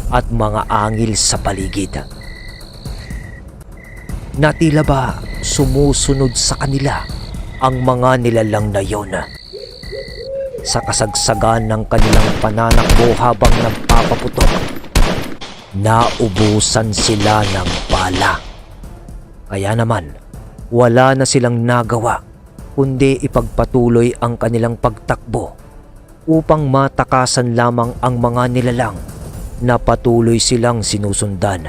at mga angil sa paligid. Na tila ba sumusunod sa kanila ang mga nilalang na yon. Sa kasagsagan ng kanilang pananakbo habang nagpapaputok, naubusan sila ng bala. Kaya naman, wala na silang nagawa kundi ipagpatuloy ang kanilang pagtakbo upang matakasan lamang ang mga nilalang na patuloy silang sinusundan.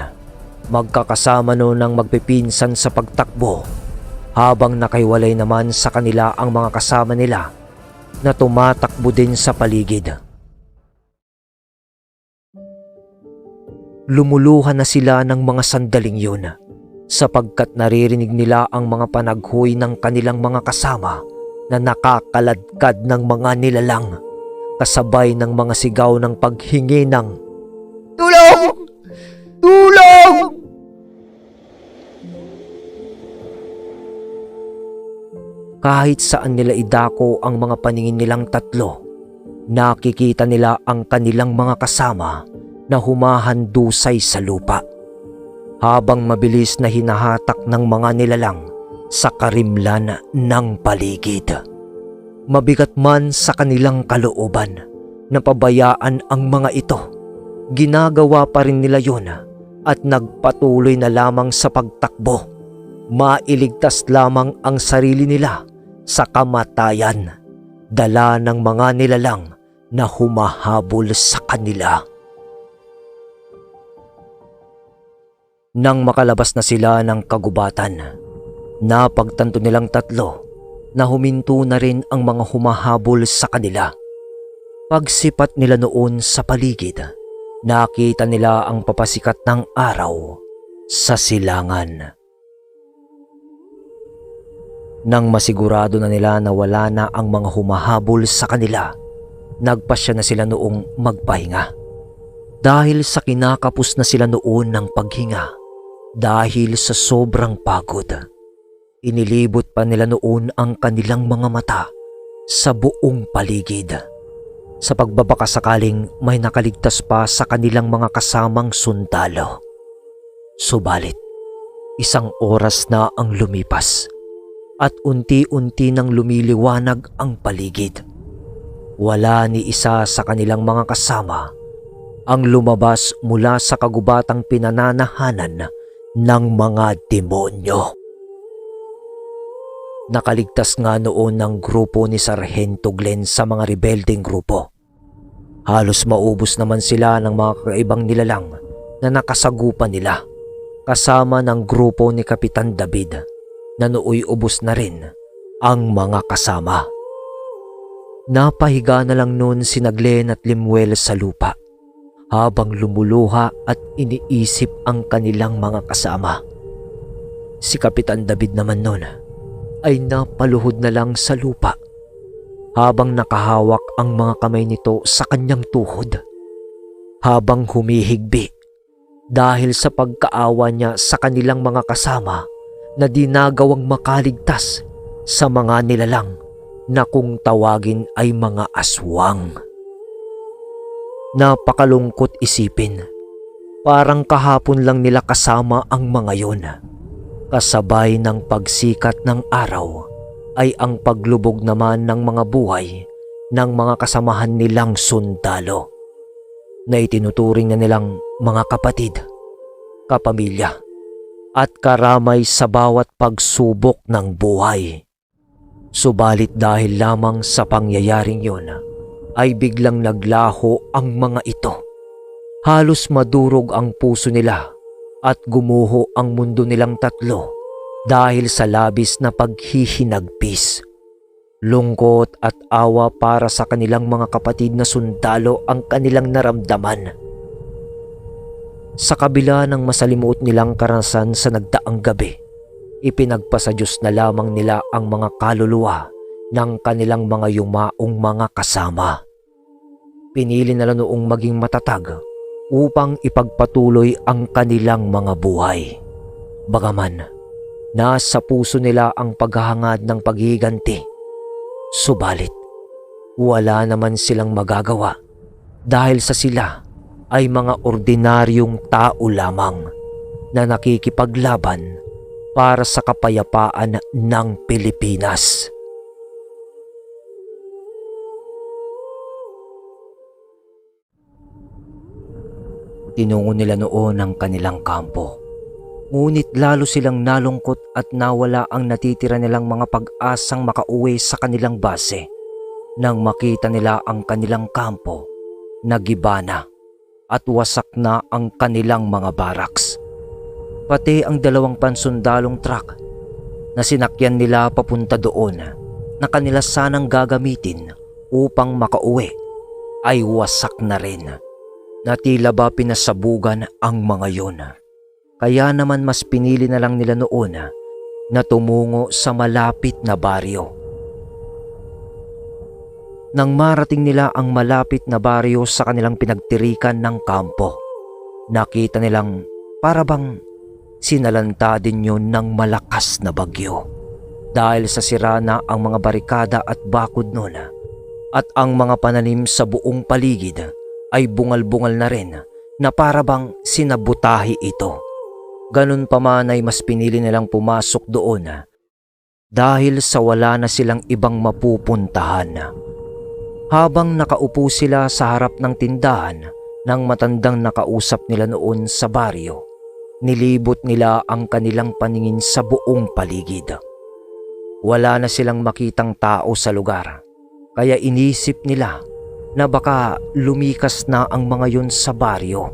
Magkakasama noon ng magpipinsan sa pagtakbo habang nakaiwalay naman sa kanila ang mga kasama nila na tumatakbo din sa paligid. Lumuluhan na sila ng mga sandaling yun sapagkat naririnig nila ang mga panaghoy ng kanilang mga kasama na nakakaladkad ng mga nilalang kasabay ng mga sigaw ng paghingi ng "Tulong! Tulong!" Kahit saan nila idako ang mga paningin nilang tatlo, nakikita nila ang kanilang mga kasama na humahandusay sa lupa habang mabilis na hinahatak ng mga nilalang sa karimlan ng paligid. Mabigat man sa kanilang kalooban na pabayaan ang mga ito, ginagawa pa rin nila yun at nagpatuloy na lamang sa pagtakbo. Mailigtas lamang ang sarili nila sa kamatayan, dala ng mga nilalang na humahabol sa kanila. Nang makalabas na sila ng kagubatan, napagtanto nilang tatlo na huminto na rin ang mga humahabol sa kanila. Pagsipat nila noon sa paligid, nakita nila ang papasikat ng araw sa silangan. Nang masigurado na nila na wala na ang mga humahabol sa kanila, nagpasya na sila noong magpahinga. Dahil sa kinakapos na sila noon ng paghinga, dahil sa sobrang pagod, inilibot pa nila noon ang kanilang mga mata sa buong paligid. sa pagbabakasakaling may nakaligtas pa sa kanilang mga kasamang sundalo. Subalit, isang oras na ang lumipas at unti-unti nang lumiliwanag ang paligid. Wala ni isa sa kanilang mga kasama ang lumabas mula sa kagubatang pinananahanan ng mga demonyo. Nakaligtas nga noon ng grupo ni Sargento Glenn sa mga rebeldeng grupo. Halos maubos naman sila ng mga kakaibang nilalang na nakasagupan nila, kasama ng grupo ni Kapitan David na nooy ubos na rin ang mga kasama. Napahiga na lang noon sina Glenn at Lemuel sa lupa habang lumuluha at iniisip ang kanilang mga kasama. Si Kapitan David naman noon ay napaluhod na lang sa lupa habang nakahawak ang mga kamay nito sa kanyang tuhod, habang humihigbi dahil sa pagkaawa niya sa kanilang mga kasama na di nagawang makaligtas sa mga nilalang na kung tawagin ay mga aswang. Napakalungkot isipin, parang kahapon lang nila kasama ang mga yon. Kasabay ng pagsikat ng araw ay ang paglubog naman ng mga buhay ng mga kasamahan nilang sundalo na itinuturing na nilang mga kapatid, kapamilya at karamay sa bawat pagsubok ng buhay. Subalit dahil lamang sa pangyayaring yon ay biglang naglaho ang mga ito. Halos madurog ang puso nila at gumuho ang mundo nilang tatlo dahil sa labis na paghihinagpis. Lungkot at awa para sa kanilang mga kapatid na sundalo ang kanilang naramdaman. Sa kabila ng masalimuot nilang karanasan sa nagdaang gabi, ipinagpasa Diyos na lamang nila ang mga kaluluwa ng kanilang mga yumaong mga kasama. Pinili nila noong maging matatag upang ipagpatuloy ang kanilang mga buhay. Bagaman, nasa puso nila ang paghahangad ng paghihiganti. Subalit, wala naman silang magagawa dahil sa sila ay mga ordinaryong tao lamang na nakikipaglaban para sa kapayapaan ng Pilipinas. Tinungo nila noon ang kanilang kampo. Ngunit lalo silang nalungkot at nawala ang natitira nilang mga pag-asang makauwi sa kanilang base nang makita nila ang kanilang kampo na gibana at wasak na ang kanilang mga baraks. Pati ang 2 pansundalong truck na sinakyan nila papunta doon na kanila sanang gagamitin upang makauwi ay wasak na rin. Na tila ba pinasabugan ang mga yon. Kaya naman mas pinili na lang nila noon na tumungo sa malapit na baryo. Nang marating nila ang malapit na baryo sa kanilang pinagtirikan ng kampo, nakita nilang parabang sinalanta din yun ng malakas na bagyo. Dahil sa sira na ang mga barikada at bakod noon at ang mga pananim sa buong paligid ay bungal-bungal na rin na parabang sinabutahi ito. Ganun pa man ay mas pinili nilang pumasok doon dahil sa wala na silang ibang mapupuntahan. Habang nakaupo sila sa harap ng tindahan ng matandang nakausap nila noon sa baryo, nilibot nila ang kanilang paningin sa buong paligid. Wala na silang makitang tao sa lugar, kaya inisip nila na baka lumikas na ang mga yun sa baryo.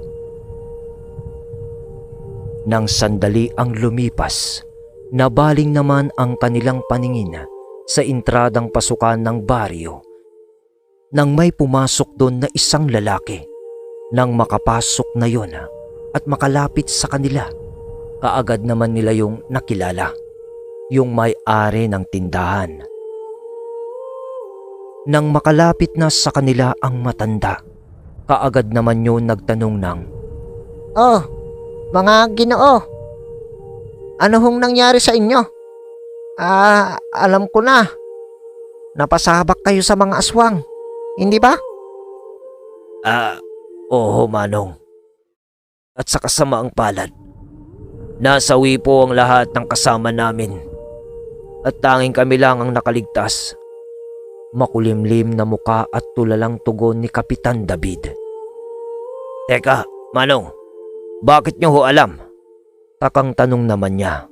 Nang sandali ang lumipas, nabaling naman ang kanilang paningin sa intradang pasukan ng baryo nang may pumasok doon na isang lalaki. Nang makapasok na yun at makalapit sa kanila, kaagad naman nila yung nakilala, yung may-ari ng tindahan. Nang makalapit na sa kanila ang matanda, kaagad naman yun nagtanong ng, "Oh, mga Ginoo, ano hong nangyari sa inyo? Alam ko na. Napasabak kayo sa mga aswang, hindi ba?" Oo Manong. At sa kasamaang palad, nasawi po ang lahat ng kasama namin. At tanging kami lang ang nakaligtas. Makulimlim na muka at tulalang tugon ni Kapitan David. Teka, Manong, bakit niyo ho alam? Takang tanong naman niya.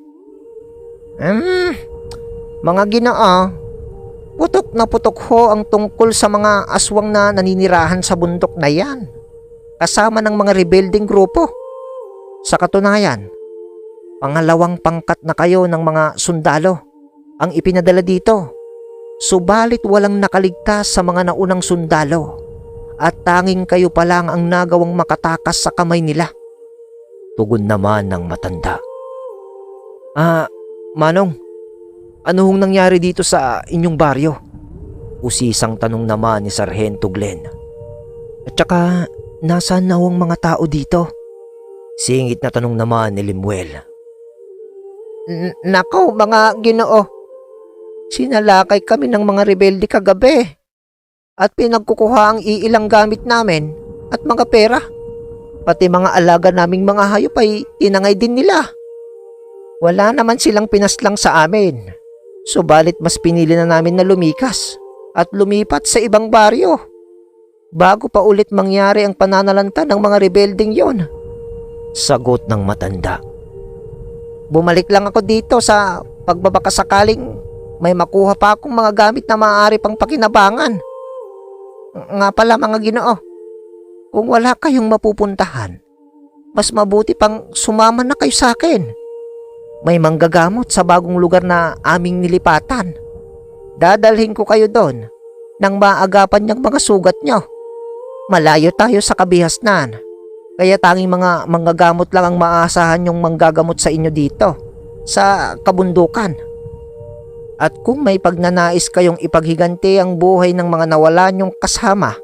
Mga ginoo, putok na putok ho ang tungkol sa mga aswang na naninirahan sa bundok na yan. Kasama ng mga rebelding grupo. Sa katunayan, pangalawang pangkat na kayo ng mga sundalo ang ipinadala dito. Subalit walang nakaligtas sa mga naunang sundalo at tanging kayo pa lang ang nagawang makatakas sa kamay nila. Tugon naman ng matanda. Manong, ano hong nangyari dito sa inyong baryo? Usisang tanong naman ni Sargento Glenn. At saka, nasaan na hong mga tao dito? Singit na tanong naman ni Lemuel. Nako mga ginoo, sinalakay kami ng mga rebelde kagabi at pinagkukuha ang iilang gamit namin at mga pera. Pati mga alaga naming mga hayop ay tinangay din nila. Wala naman silang pinaslang sa amin. Subalit mas pinili na namin na lumikas at lumipat sa ibang baryo bago pa ulit mangyari ang pananalanta ng mga rebelding yon. Sagot ng matanda. Bumalik lang ako dito sa pagbabakasakaling may makuha pa akong mga gamit na maaari pang pakinabangan. Nga pala mga ginoo, kung wala kayong mapupuntahan, mas mabuti pang sumama na kayo sa akin. May manggagamot sa bagong lugar na aming nilipatan. Dadalhin ko kayo doon nang maagapan niyang mga sugat niyo. Malayo tayo sa kabihasnan, kaya tanging mga manggagamot lang ang maaasahan yung manggagamot sa inyo dito, sa kabundukan. At kung may pagnanais kayong ipaghiganti ang buhay ng mga nawala niyong kasama,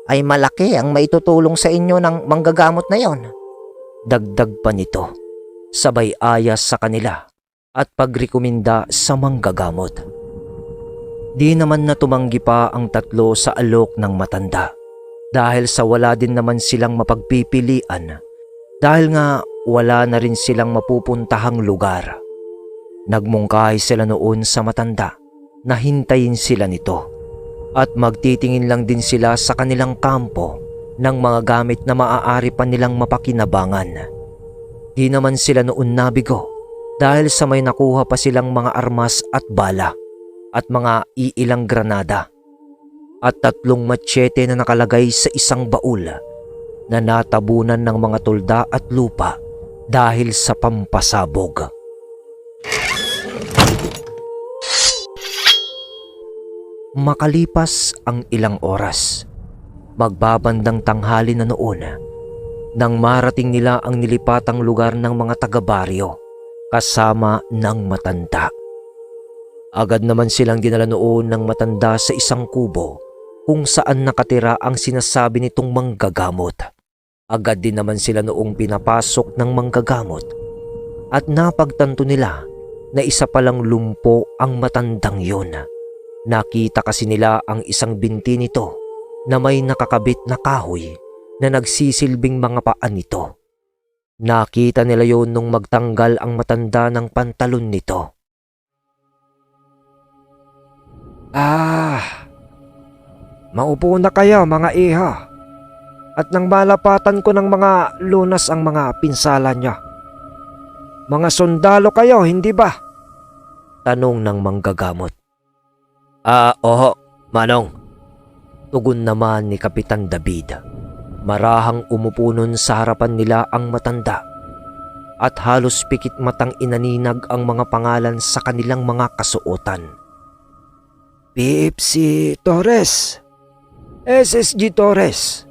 ay malaki ang maitutulong sa inyo ng manggagamot na yon. Dagdag pa nito, sabay ayas sa kanila at pagrekomenda sa manggagamot. Di naman na tumanggi pa ang tatlo sa alok ng matanda dahil sa wala din naman silang mapagpipilian dahil nga wala na rin silang mapupuntahang lugar. Nagmungkahi sila noon sa matanda na hintayin sila nito at magtitingin lang din sila sa kanilang kampo ng mga gamit na maaari pa nilang mapakinabangan. Di naman sila noon nabigo dahil sa may nakuha pa silang mga armas at bala at mga iilang granada at 3 machete na nakalagay sa isang baul na natabunan ng mga tulda at lupa dahil sa pampasabog. Makalipas ang ilang oras, magbabandang tanghali na noon, nang marating nila ang nilipatang lugar ng mga taga-baryo kasama ng matanda. Agad naman silang dinala noon ng matanda sa isang kubo kung saan nakatira ang sinasabi nitong manggagamot. Agad din naman sila noong pinapasok ng manggagamot at napagtanto nila na isa palang lumpo ang matandang yun. Nakita kasi nila ang isang binti nito na may nakakabit na kahoy na nagsisilbing mga paan nito. Nakita nila yon nung magtanggal ang matanda ng pantalon nito. Maupo na kayo mga iha. At nang malapatan ko ng mga lunas ang mga pinsala niyo. Mga sundalo kayo, hindi ba? Tanong ng manggagamot. Oo, Manong. Tugon naman ni Kapitan David. Marahang umupo nun sa harapan nila ang matanda at halos pikit matang inaninag ang mga pangalan sa kanilang mga kasuotan. PFC Torres, SSG Torres,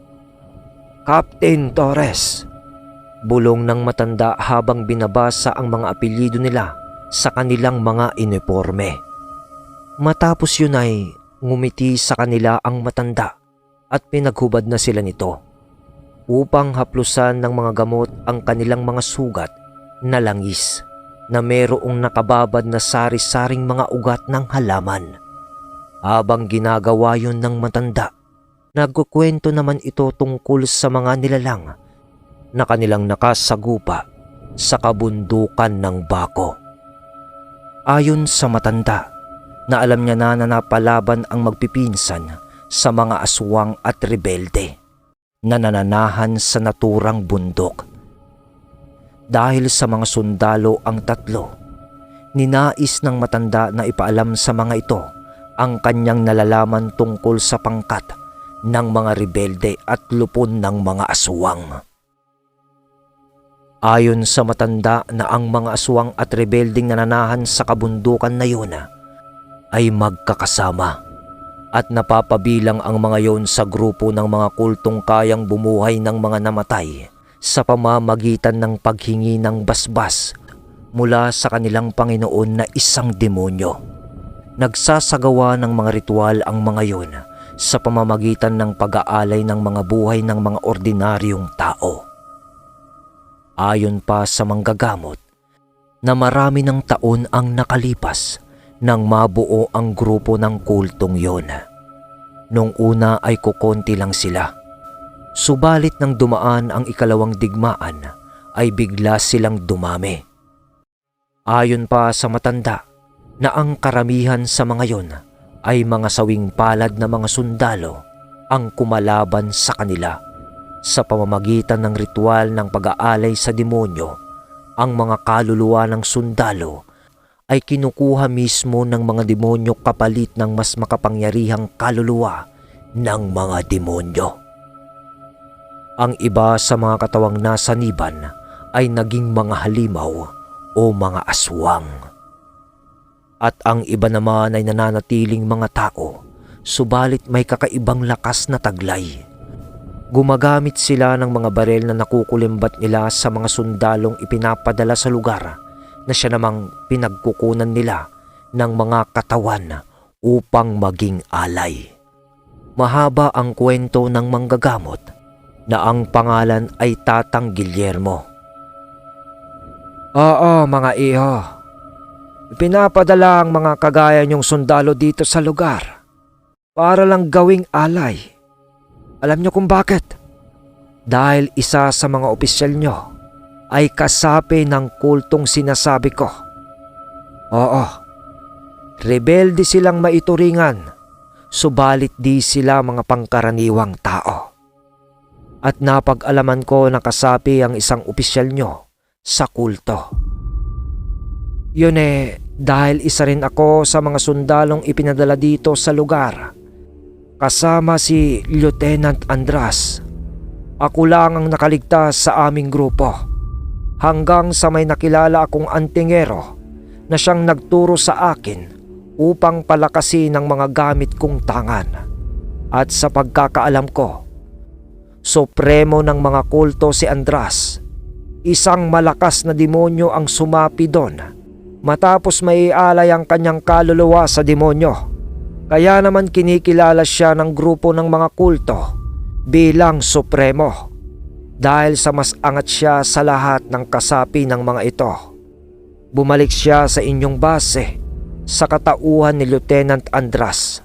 Captain Torres. Bulong ng matanda habang binabasa ang mga apelyido nila sa kanilang mga uniforme. Matapos yun ay ngumiti sa kanila ang matanda at pinaghubad na sila nito upang haplusan ng mga gamot ang kanilang mga sugat na langis na merong nakababad na sari-saring mga ugat ng halaman. Habang ginagawa yun ng matanda, Nagkukwento naman ito tungkol sa mga nilalang na kanilang nakasagupa sa kabundukan ng Bako. Ayon sa matanda, na alam niya na napalaban ang magpipinsan sa mga aswang at rebelde na nananahan sa naturang bundok. Dahil sa mga sundalo ang tatlo, ninais ng matanda na ipaalam sa mga ito ang kanyang nalalaman tungkol sa pangkat ng mga rebelde at lupon ng mga aswang. Ayon sa matanda na ang mga aswang at rebeldeng nananahan sa kabundukan na yun ay magkakasama at napapabilang ang mga yon sa grupo ng mga kultong kayang bumuhay ng mga namatay sa pamamagitan ng paghingi ng basbas mula sa kanilang Panginoon na isang demonyo. Nagsasagawa ng mga ritual ang mga yon sa pamamagitan ng pag-aalay ng mga buhay ng mga ordinaryong tao. Ayon pa sa manggagamot na marami ng taon ang nakalipas nang mabuo ang grupo ng kultong yon. Nung una ay kukonti lang sila. Subalit nang dumaan ang ikalawang digmaan ay bigla silang dumami. Ayon pa sa matanda na ang karamihan sa mga yon ay mga sawing palad na mga sundalo ang kumalaban sa kanila. Sa pamamagitan ng ritual ng pag-aalay sa demonyo, ang mga kaluluwa ng sundalo ay kinukuha mismo ng mga demonyo kapalit ng mas makapangyarihang kaluluwa ng mga demonyo. Ang iba sa mga katawang nasa niban ay naging mga halimaw o mga aswang. At ang iba naman ay nananatiling mga tao, subalit may kakaibang lakas na taglay. Gumagamit sila ng mga barel na nakukulimbat nila sa mga sundalong ipinapadala sa lugar na siya namang pinagkukunan nila ng mga katawan upang maging alay. Mahaba ang kwento ng manggagamot na ang pangalan ay Tatang Guillermo. Oo mga iho, ipinapadala ang mga kagaya niyong sundalo dito sa lugar para lang gawing alay. Alam niyo kung bakit? Dahil isa sa mga opisyal niyo ay kasapi ng kultong sinasabi ko. Oo, rebelde silang maituringan, subalit di sila mga pangkaraniwang tao. At napag-alaman ko na kasapi ang isang opisyal nyo sa kulto. Yun dahil isa rin ako sa mga sundalong ipinadala dito sa lugar. Kasama si Lieutenant Andras. Ako lang ang nakaligtas sa aming grupo. Hanggang sa may nakilala akong antingero na siyang nagturo sa akin upang palakasin ang mga gamit kong tangan. At sa pagkakaalam ko, supremo ng mga kulto si Andras. Isang malakas na demonyo ang sumapi doon matapos maialay ang kanyang kaluluwa sa demonyo. Kaya naman kinikilala siya ng grupo ng mga kulto bilang supremo dahil sa mas angat siya sa lahat ng kasapi ng mga ito. Bumalik siya sa inyong base sa katauhan ni Lieutenant Andras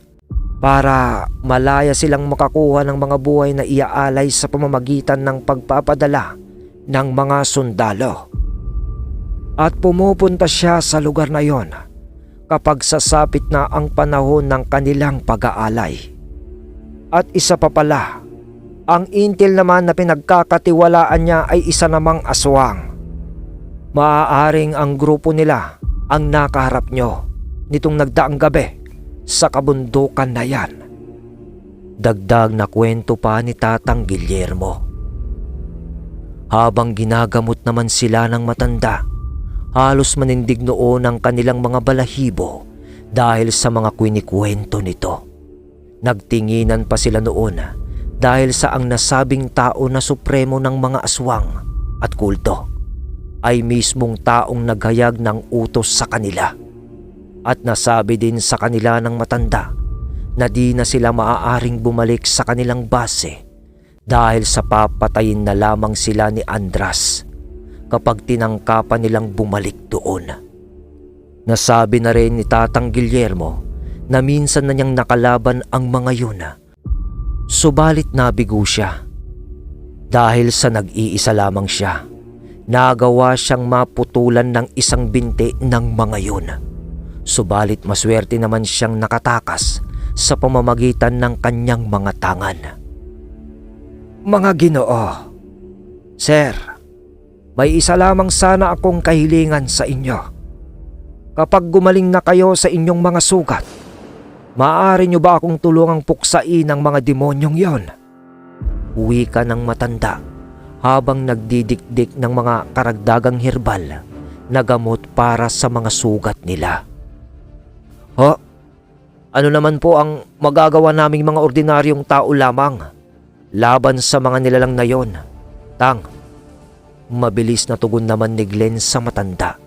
para malaya silang makakuha ng mga buhay na iaalay sa pamamagitan ng pagpapadala ng mga sundalo. At pumupunta siya sa lugar na yon kapag sasapit na ang panahon ng kanilang pag-aalay. At isa pa pala, ang intel naman na pinagkakatiwalaan niya ay isa namang aswang. Maaaring ang grupo nila ang nakaharap nyo nitong nagdaang gabi sa kabundukan na yan. Dagdag na kwento pa ni Tatang Guillermo. Habang ginagamot naman sila ng matanda, halos manindig noon ang kanilang mga balahibo dahil sa mga kwinikwento nito. Nagtinginan pa sila noon dahil sa ang nasabing tao na supremo ng mga aswang at kulto ay mismong taong naghayag ng utos sa kanila. At nasabi din sa kanila ng matanda na di na sila maaaring bumalik sa kanilang base dahil sa papatayin na lamang sila ni Andras kapag tinangkapan nilang bumalik doon. Nasabi na rin ni Tatang Guillermo na minsan na niyang nakalaban ang mga yun. Subalit nabigo siya. Dahil sa nag-iisa lamang siya, nagawa siyang maputulan ng isang binti ng mga yun. Subalit maswerte naman siyang nakatakas sa pamamagitan ng kanyang mga tangan. Mga Ginoo, Sir, may isa lamang sana akong kahilingan sa inyo. Kapag gumaling na kayo sa inyong mga sugat, maaari niyo ba akong tulungang puksain ang mga demonyong yon? Uwi ka ng matanda habang nagdidikdik ng mga karagdagang herbal na gamot para sa mga sugat nila. Ho? Ano naman po ang magagawa naming mga ordinaryong tao lamang laban sa mga nilalang na yon, Tang? Mabilis na tugon naman ni Glenn sa matanda.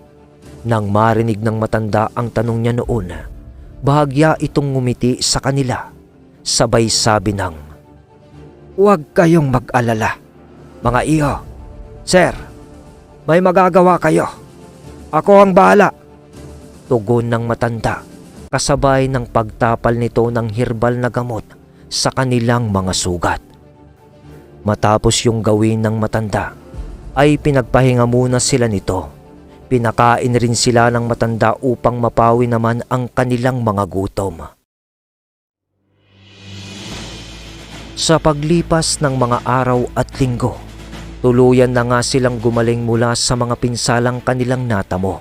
Nang marinig ng matanda ang tanong niya noon, bahagya itong ngumiti sa kanila. Sabay sabi ng, "Huwag kayong mag-alala, mga iho. Sir, may magagawa kayo. Ako ang bahala." Tugon ng matanda, kasabay ng pagtapal nito ng herbal na gamot sa kanilang mga sugat. Matapos yung gawin ng matanda, ay pinagpahinga muna sila nito. Pinakain rin sila ng matanda upang mapawi naman ang kanilang mga gutom. Sa paglipas ng mga araw at linggo, tuluyan na nga silang gumaling mula sa mga pinsalang kanilang natamo.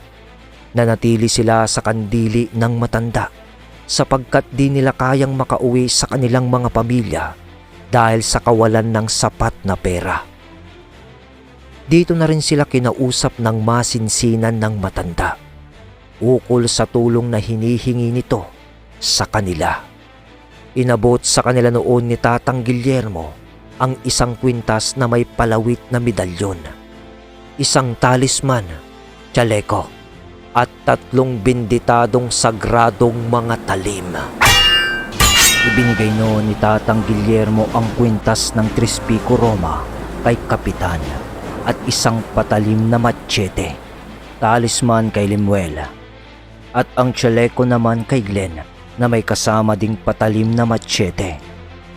Nanatili sila sa kandili ng matanda sapagkat di nila kayang makauwi sa kanilang mga pamilya dahil sa kawalan ng sapat na pera. Dito na rin sila kinausap ng masinsinan ng matanda ukol sa tulong na hinihingi nito sa kanila. Inabot sa kanila noon ni Tatang Guillermo ang isang kwintas na may palawit na medalyon, isang talisman, tsaleko, at 3 binditadong sagradong mga talim. Ibinigay noon ni Tatang Guillermo ang kwintas ng Trispico Roma kay Kapitan at isang patalim na machete, talisman kay Lemuel, at ang tsaleko naman kay Glenn na may kasama ding patalim na machete.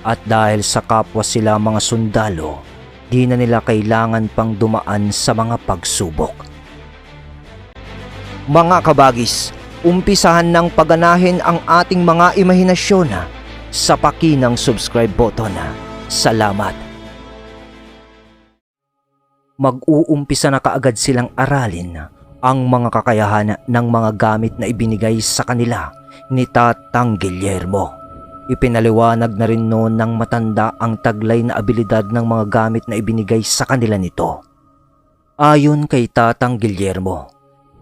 At dahil sa kapwa sila mga sundalo, di na nila kailangan pang dumaan sa mga pagsubok. Mga kabagis, umpisahan ng paganahin ang ating mga imahinasyon sa pakinang subscribe button. Salamat! Mag-uumpisa na kaagad silang aralin ang mga kakayahan ng mga gamit na ibinigay sa kanila ni Tatang Guillermo. Ipinaliwanag na rin noon ng matanda ang taglay na abilidad ng mga gamit na ibinigay sa kanila nito. Ayon kay Tatang Guillermo,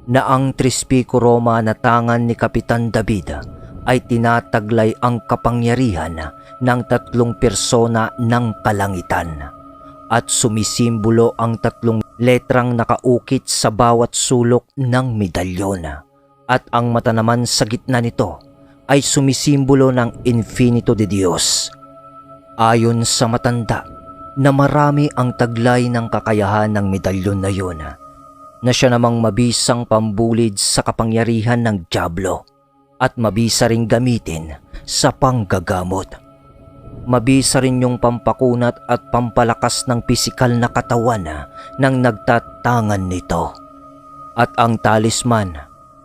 na ang Trispico Roma na tangan ni Kapitan David ay tinataglay ang kapangyarihan ng 3 persona ng kalangitan at sumisimbolo ang 3 letrang nakaukit sa bawat sulok ng medalyon, at ang mata naman sa gitna nito ay sumisimbolo ng Infinito de Dios. Ayon sa matanda, na marami ang taglay ng kakayahan ng medalyon na yun, na siya namang mabisang pambulid sa kapangyarihan ng dyablo at mabisa ring gamitin sa panggagamot. Mabisa rin yung pampakunat at pampalakas ng pisikal na katawan ng nagtatangan nito. At ang talisman,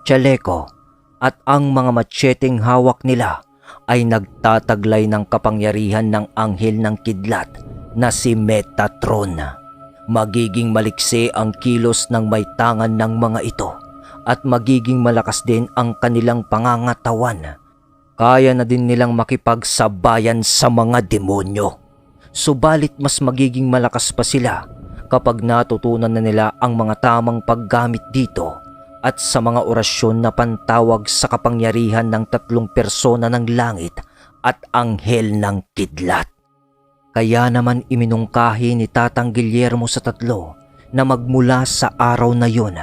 tsaleko, at ang mga macheteng hawak nila ay nagtataglay ng kapangyarihan ng anghel ng kidlat na si Metatron. Magiging maliksi ang kilos ng may tangan ng mga ito at magiging malakas din ang kanilang pangangatawan. Kaya na din nilang makipagsabayan sa mga demonyo. Subalit mas magiging malakas pa sila kapag natutunan na nila ang mga tamang paggamit dito at sa mga orasyon na pantawag sa kapangyarihan ng 3 persona ng langit at anghel ng kidlat. Kaya naman iminungkahi ni Tatang Guillermo sa 3 na magmula sa araw na yun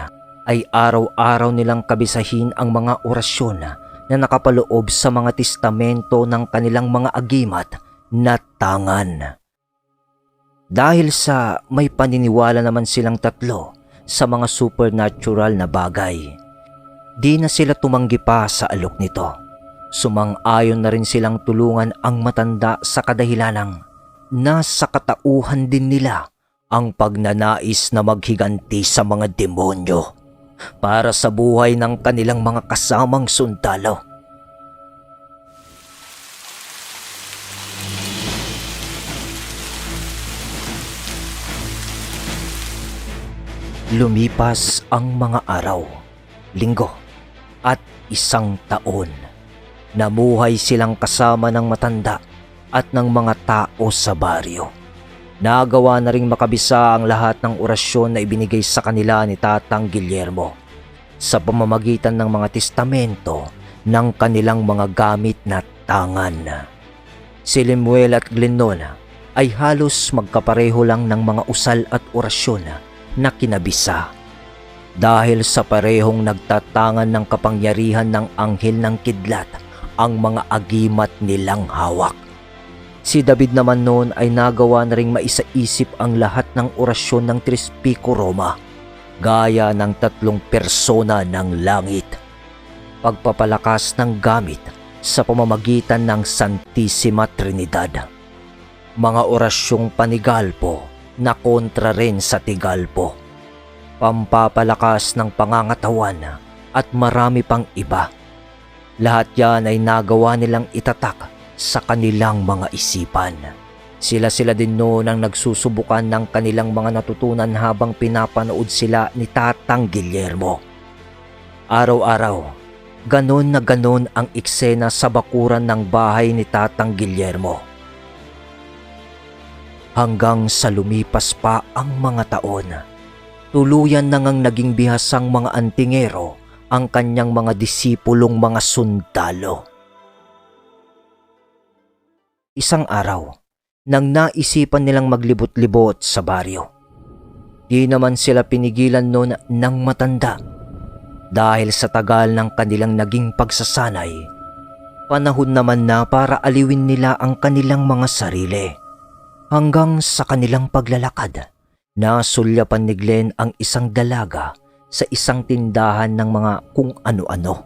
ay araw-araw nilang kabisahin ang mga orasyon na nakapaloob sa mga testamento ng kanilang mga agimat na tangan. Dahil sa may paniniwala naman silang 3 sa mga supernatural na bagay, di na sila tumanggi pa sa alok nito. Sumang-ayon na rin silang tulungan ang matanda sa kadahilanang nasa katauhan din nila ang pagnanais na maghiganti sa mga demonyo para sa buhay ng kanilang mga kasamang sundalo. Lumipas ang mga araw, linggo at isang taon. Namuhay silang kasama ng matanda at ng mga tao sa baryo. Nagawa na ring makabisa ang lahat ng orasyon na ibinigay sa kanila ni Tatang Guillermo sa pamamagitan ng mga testamento ng kanilang mga gamit na tangan. Si Lemuel at Glennon ay halos magkapareho lang ng mga usal at orasyon na kinabisa dahil sa parehong nagtatangan ng kapangyarihan ng anghel ng kidlat ang mga agimat nilang hawak. Si David naman noon ay nagawa na ring maisaisip ang lahat ng orasyon ng Trispico Roma gaya ng 3 persona ng langit. Pagpapalakas ng gamit sa pamamagitan ng Santissima Trinidad. Mga orasyong panigalpo na kontra rin sa tigalpo. Pampapalakas ng pangangatawan at marami pang iba. Lahat yan ay nagawa nilang itatak sa kanilang mga isipan. Sila din noon ang nagsusubukan ng kanilang mga natutunan habang pinapanood sila ni Tatang Guillermo. Araw-araw, ganon na ganon ang eksena sa bakuran ng bahay ni Tatang Guillermo. Hanggang sa lumipas pa ang mga taon, tuluyan na ngang naging bihasang mga antingero ang kanyang mga disipulong mga sundalo. Isang araw, nang naisipan nilang maglibot-libot sa baryo. Di naman sila pinigilan noon ng matanda dahil sa tagal ng kanilang naging pagsasanay. Panahon naman na para aliwin nila ang kanilang mga sarili. Hanggang sa kanilang paglalakad, nasulyapan ni Glenn ang isang dalaga sa isang tindahan ng mga kung ano-ano.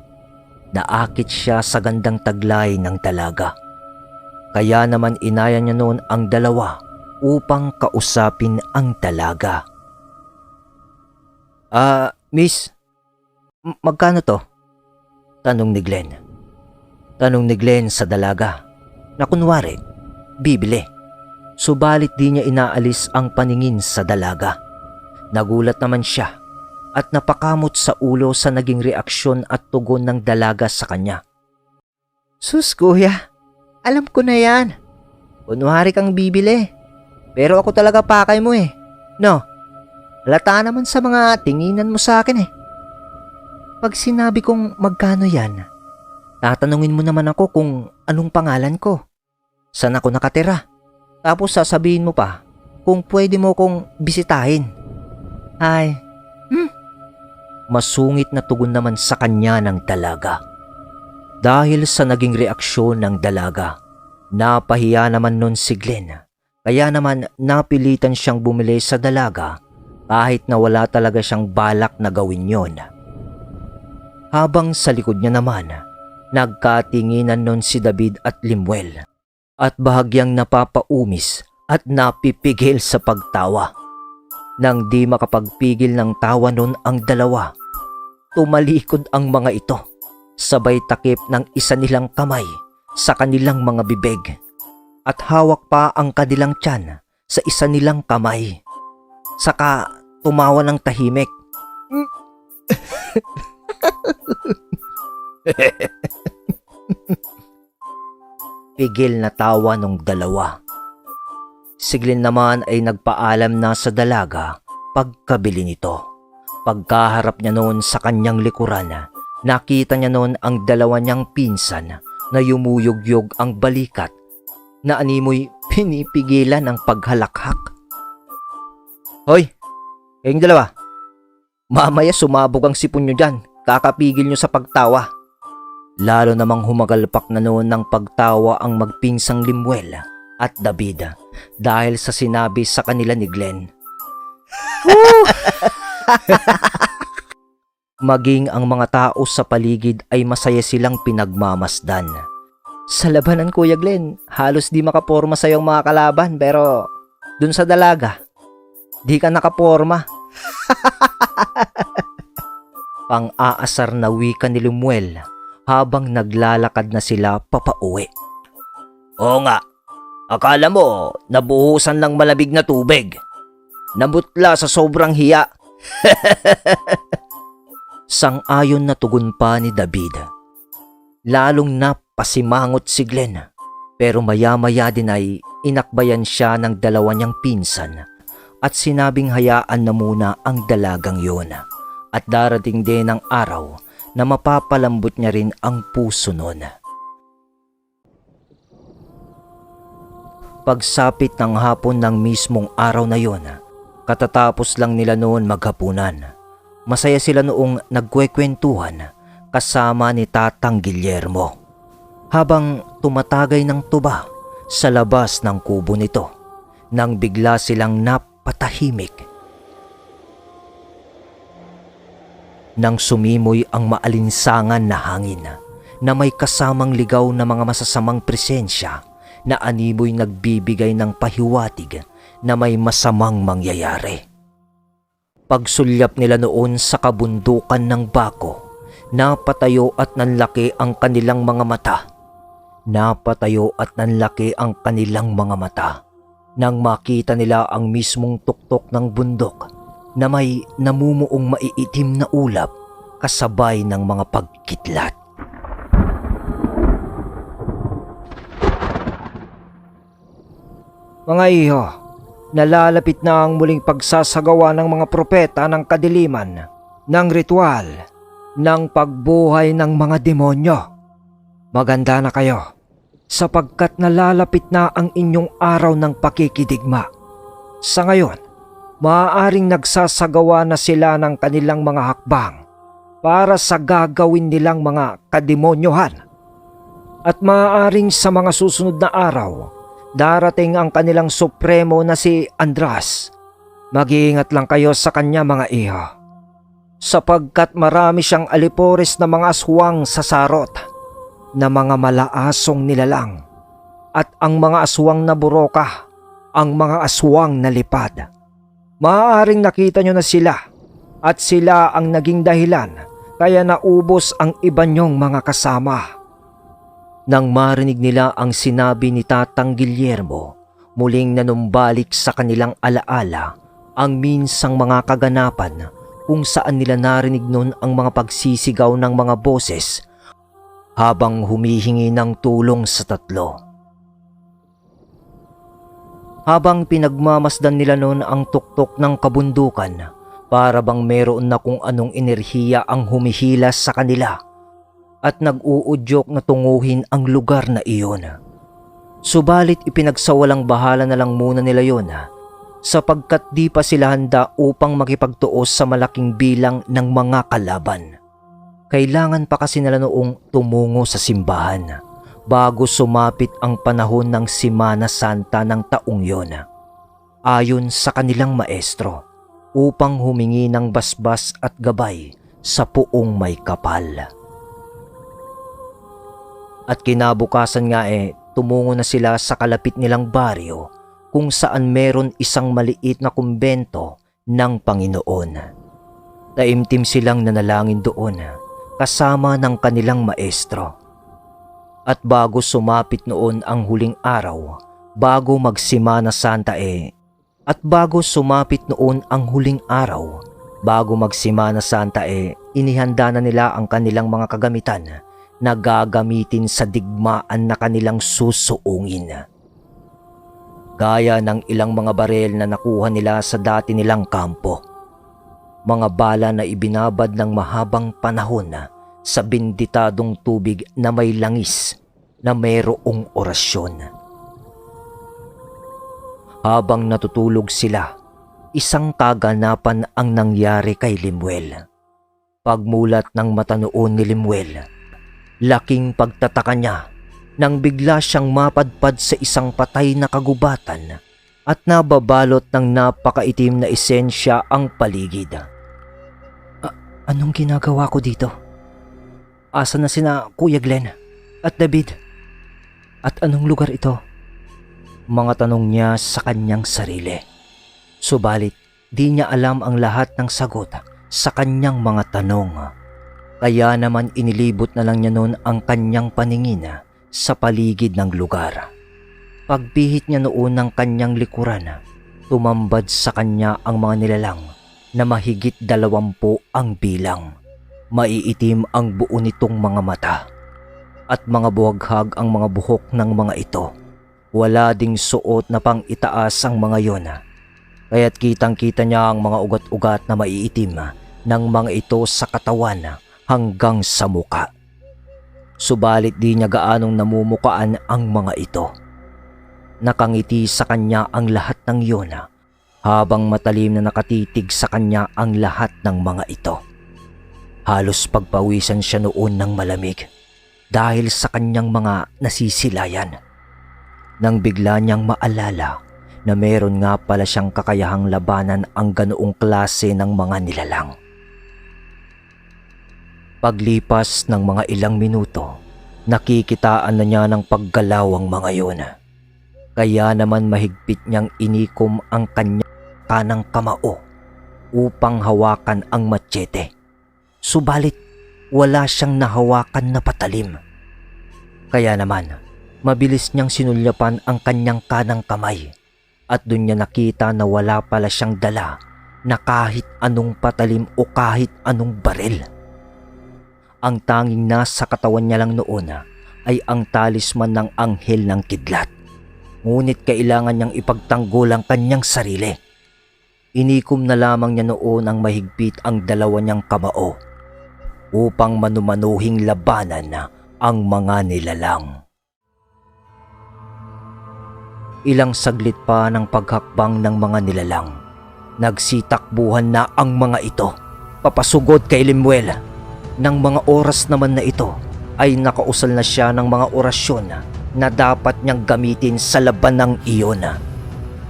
Naakit siya sa gandang taglay ng dalaga. Kaya naman inaya niya noon ang dalawa upang kausapin ang dalaga. Miss, magkano to? Tanong ni Glenn. Tanong ni Glenn sa dalaga na kunwari, bibili. Subalit di niya inaalis ang paningin sa dalaga. Nagulat naman siya at napakamot sa ulo sa naging reaksyon at tugon ng dalaga sa kanya. Sus kuya, alam ko na yan. Kunwari kang bibili. Pero ako talaga pakay mo eh. No, halata naman sa mga tinginan mo sa akin eh. Pag sinabi kong magkano yan, tatanungin mo naman ako kung anong pangalan ko. Saan ako nakatira? Tapos sasabihin mo pa kung pwede mo kong bisitahin. Ay, Masungit na tugon naman sa kanya ng dalaga. Dahil sa naging reaksyon ng dalaga, napahiya naman nun si Glenn. Kaya naman napilitan siyang bumili sa dalaga kahit na wala talaga siyang balak na gawin yon. Habang sa likod niya naman, nagkatinginan nun si David at Lemuel. At bahagyang napapaumis at napipigil sa pagtawa. Nang di makapagpigil ng tawa nun ang dalawa, tumalikod ang mga ito, sabay takip ng isa nilang kamay sa kanilang mga bibig at hawak pa ang kanilang tiyan sa isa nilang kamay. Saka tumawa ng tahimik. Pigil na tawa ng dalawa. Si Glenn naman ay nagpaalam na sa dalaga pagkabili nito. Pagkaharap niya noon sa kanyang likuran, nakita niya noon ang dalawa niyang pinsan na yumuyog-yog ang balikat na animoy pinipigilan ang paghalakhak. Hoy, kayong dalawa, mamaya sumabog ang sipon niyo dyan, kakapigil niyo sa pagtawa. Lalo namang humagalpak na noon ng pagtawa ang magpinsang Lemuel at David dahil sa sinabi sa kanila ni Glenn. Maging ang mga tao sa paligid ay masaya silang pinagmamasdan. Sa labanan, Kuya Glenn, halos di makaporma sa yung mga kalaban, pero dun sa dalaga, di ka nakaporma. Pang-aasar na wika ni Lemuel habang naglalakad na sila papauwi. Oo nga, akala mo nabuhusan ng malamig na tubig. Namutla sa sobrang hiya. Sang-ayon na tugon pa ni David. Lalong napasimangot si Glenn, pero maya-maya din ay inakbayan siya ng dalawa niyang pinsan at sinabing hayaan na muna ang dalagang yun at darating din ang araw na mapapalambot niya rin ang puso nun. Pagsapit ng hapon ng mismong araw na yon, katatapos lang nila noon maghapunan. Masaya sila noong nagkwekwentuhan kasama ni Tatang Guillermo habang tumatagay ng tuba sa labas ng kubo nito nang bigla silang napatahimik. Nang sumimoy ang maalinsangan na hangin na may kasamang ligaw na mga masasamang presensya na animoy nagbibigay ng pahiwatig na may masamang mangyayari. Pagsulyap nila noon sa kabundukan ng Bako, napatayo at nanlaki ang kanilang mga mata. Napatayo at nanlaki ang kanilang mga mata nang makita nila ang mismong tuktok ng bundok na may namumuong maiitim na ulap kasabay ng mga pagkitlat. Mga iho, nalalapit na ang muling pagsasagawa ng mga propeta ng kadiliman, ng ritual, ng pagbuhay ng mga demonyo. Maganda na kayo, sapagkat nalalapit na ang inyong araw ng pakikidigma. Sa ngayon, maaaring nagsasagawa na sila ng kanilang mga hakbang para sa gagawin nilang mga kademonyohan. At maaaring sa mga susunod na araw, darating ang kanilang supremo na si Andras. Mag-iingat lang kayo sa kanya mga iho, sapagkat marami siyang alipores na mga aswang sa sarot, na mga malaasong nilalang, at ang mga aswang na buroka, ang mga aswang na lipad. Maaaring nakita nyo na sila, at sila ang naging dahilan kaya naubos ang iba nyong mga kasama. Nang marinig nila ang sinabi ni Tatang Guillermo, muling nanumbalik sa kanilang alaala ang minsang mga kaganapan kung saan nila narinig nun ang mga pagsisigaw ng mga boses habang humihingi ng tulong sa tatlo. Habang pinagmamasdan nila noon ang tuktok ng kabundukan, para bang meron na kung anong enerhiya ang humihilas sa kanila at nag-uudyok na tunguhin ang lugar na iyon. Subalit ipinagsawalang bahala na lang muna nila yon sapagkat di pa sila handa upang makipagtuos sa malaking bilang ng mga kalaban. Kailangan pa kasi nila noong tumungo sa simbahan bago sumapit ang panahon ng Semana Santa ng taong yon. Ayon sa kanilang maestro, upang humingi ng basbas at gabay sa puong may kapal. At kinabukasan nga tumungo na sila sa kalapit nilang baryo kung saan meron isang maliit na kumbento ng Panginoon. Taimtim silang nanalangin doon kasama ng kanilang maestro. At bago sumapit noon ang huling araw, bago magsimana Santa inihanda na nila ang kanilang mga kagamitan na gagamitin sa digmaan na kanilang susuungin. Gaya ng ilang mga barel na nakuha nila sa dati nilang kampo. Mga bala na ibinabad ng mahabang panahon sa benditadong tubig na may langis na mayroong orasyon. Habang natutulog sila, isang kaganapan ang nangyari kay Lemuel. Pagmulat ng mata noon ni Lemuel, laking pagtataka niya nang bigla siyang mapadpad sa isang patay na kagubatan at nababalot ng napakaitim na esensya ang paligid. Anong ginagawa ko dito? Asa na sina Kuya Glenn at David? At anong lugar ito? Mga tanong niya sa kanyang sarili. Subalit, di niya alam ang lahat ng sagot sa kanyang mga tanong. Kaya naman inilibot na lang niya noon ang kanyang paningin sa paligid ng lugar. Pagbihit niya noon ng kanyang likuran, tumambad sa kanya ang mga nilalang na mahigit 20 ang bilang. Maiitim ang buo nitong mga mata at mga buhaghag ang mga buhok ng mga ito. Wala ding suot na pang itaas ang mga yon. Kaya't kitang-kita niya ang mga ugat-ugat na maiitim ng mga ito sa katawan hanggang sa muka. Subalit di niya gaanong namumukaan ang mga ito. Nakangiti sa kanya ang lahat ng iyon habang matalim na nakatitig sa kanya ang lahat ng mga ito. Halos pagpawisan siya noon ng malamig dahil sa kanyang mga nasisilayan. Nang bigla niyang maalala na meron nga pala siyang kakayahang labanan ang ganoong klase ng mga nilalang. Paglipas ng mga ilang minuto, nakikitaan na niya ng paggalaw ang mga yun. Kaya naman mahigpit niyang inikom ang kanyang kanang kamao upang hawakan ang machete. Subalit wala siyang nahawakan na patalim. Kaya naman mabilis niyang sinulyapan ang kanyang kanang kamay at doon niya nakita na wala pala siyang dala na kahit anong patalim o kahit anong baril. Ang tanging nasa katawan niya lang noon ay ang talisman ng anghel ng kidlat. Ngunit kailangan niyang ipagtanggol ang kanyang sarili. Inikom na lamang niya noon ang mahigpit ang dalawa niyang kamao upang manumanuhing labanan ang mga nilalang. Ilang saglit pa ng paghakbang ng mga nilalang, nagsitakbuhan na ang mga ito papasugod kay Lemuel. Nang mga oras naman na ito ay nakausal na siya ng mga orasyon na dapat niyang gamitin sa labanang iyon.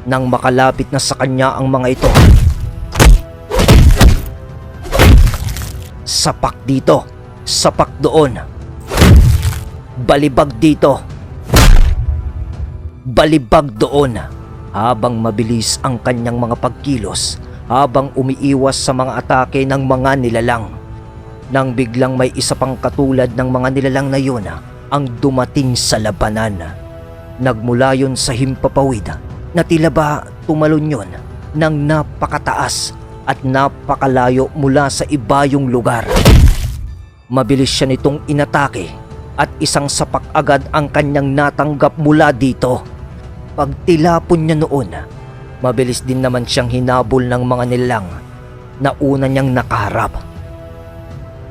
Nang makalapit na sa kanya ang mga ito, sapak dito, sapak doon, balibag dito, balibag doon, habang mabilis ang kanyang mga pagkilos habang umiiwas sa mga atake ng mga nilalang. Nang biglang may isa pang katulad ng mga nilalang na yun ang dumating sa labanan. Nagmula yun sa himpapawid na tila ba tumalon yun ng napakataas at napakalayo mula sa ibayong lugar. Mabilis siya nitong inatake at isang sapak agad ang kanyang natanggap mula dito. Pagtilapon niya noon, mabilis din naman siyang hinabol ng mga nilalang na una niyang nakaharap.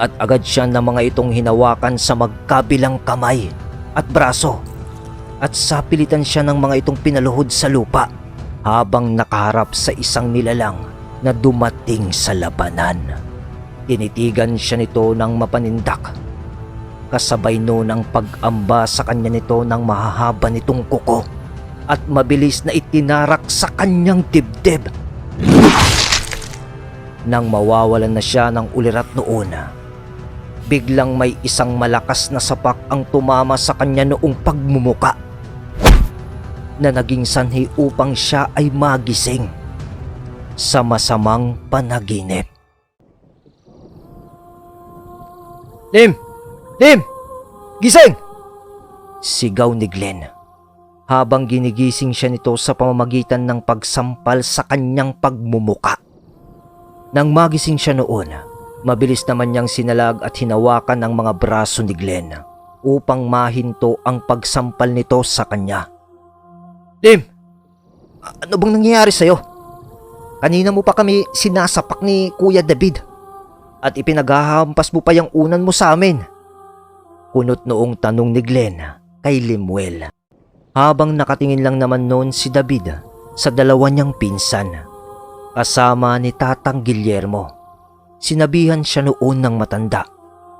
At agad siya ng mga itong hinawakan sa magkabilang kamay at braso at sapilitan siya ng mga itong pinaluhod sa lupa habang nakaharap sa isang nilalang na dumating sa labanan. Tinitigan siya nito ng mapanindak. Kasabay noon ang pag-amba sa kanya nito ng mahahaba nitong kuko at mabilis na itinarak sa kanyang dibdib. Nang mawawalan na siya ng ulirat noon, biglang may isang malakas na sapak ang tumama sa kanya noong pagmumuka na naging sanhi upang siya ay magising sa masamang panaginip. Lim! Lim! Gising! Sigaw ni Glenn habang ginigising siya nito sa pamamagitan ng pagsampal sa kanyang pagmumuka. Nang magising siya noon, mabilis naman niyang sinalag at hinawakan ang mga braso ni Glenn upang mahinto ang pagsampal nito sa kanya. Lim! Ano bang nangyayari sa'yo? Kanina mo pa kami sinasapak ni Kuya David at ipinaghahampas mo pa yung unan mo sa amin. Kunot noong tanong ni Glenn kay Lemuel habang nakatingin lang naman noon si David sa dalawa niyang pinsan kasama ni Tatang Guillermo. Sinabihan siya noon ng matanda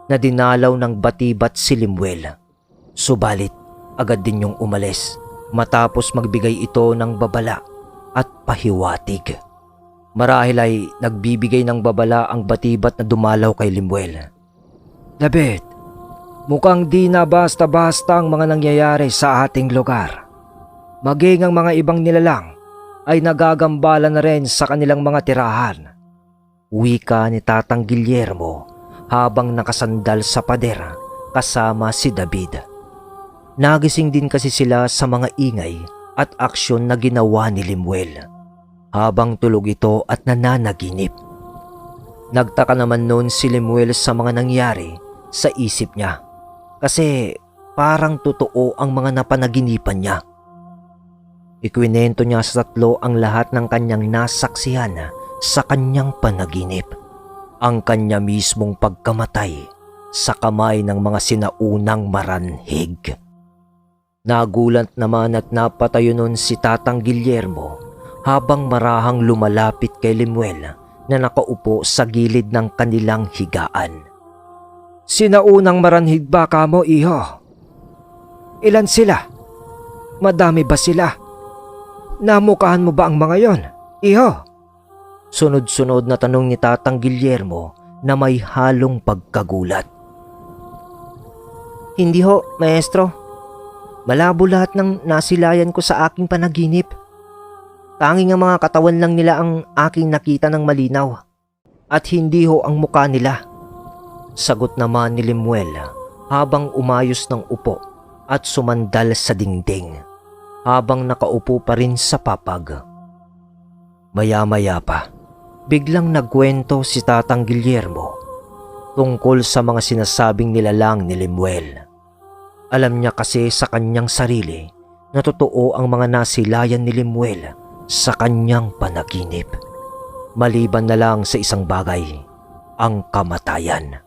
na dinalaw ng batibat si Lemuel. Subalit agad din yung umalis matapos magbigay ito ng babala at pahiwatig. Marahil ay nagbibigay ng babala ang batibat na dumalaw kay Lemuel. David, Mukhang di na basta-basta ang mga nangyayari sa ating lugar. Maging ang mga ibang nilalang ay nagagambala na rin sa kanilang mga tirahan. Wika ni Tatang Guillermo habang nakasandal sa pader kasama si David. Nagising din kasi sila sa mga ingay at aksyon na ginawa ni Lemuel habang tulog ito at nananaginip. Nagtaka naman noon si Lemuel sa mga nangyari sa isip niya kasi parang totoo ang mga napanaginipan niya. Ikwinento niya sa tatlo ang lahat ng kanyang nasaksihan sa kanyang panaginip. Ang kanya mismong pagkamatay sa kamay ng mga sinaunang maranhig. Nagulat naman at napatayo nun si Tatang Guillermo habang marahang lumalapit kay Lemuel na nakaupo sa gilid ng kanilang higaan. Sinaunang maranhig ba kamo, iho? Ilan sila? Madami ba sila? Namukahan mo ba ang mga yon, iho? Sunod-sunod na tanong ni Tatang Guillermo na may halong pagkagulat. Hindi ho, maestro. Malabo lahat ng nasilayan ko sa aking panaginip. Tanging ang mga katawan lang nila ang aking nakita ng malinaw. At hindi ho ang muka nila. Sagot naman ni Lemuel habang umayos ng upo at sumandal sa dingding habang nakaupo pa rin sa papag. Maya-maya pa, biglang nagkwento si Tatang Guillermo tungkol sa mga sinasabing nilalang ni Lemuel. Alam niya kasi sa kanyang sarili na totoo ang mga nasilayan ni Lemuel sa kanyang panaginip. Maliban na lang sa isang bagay, ang kamatayan.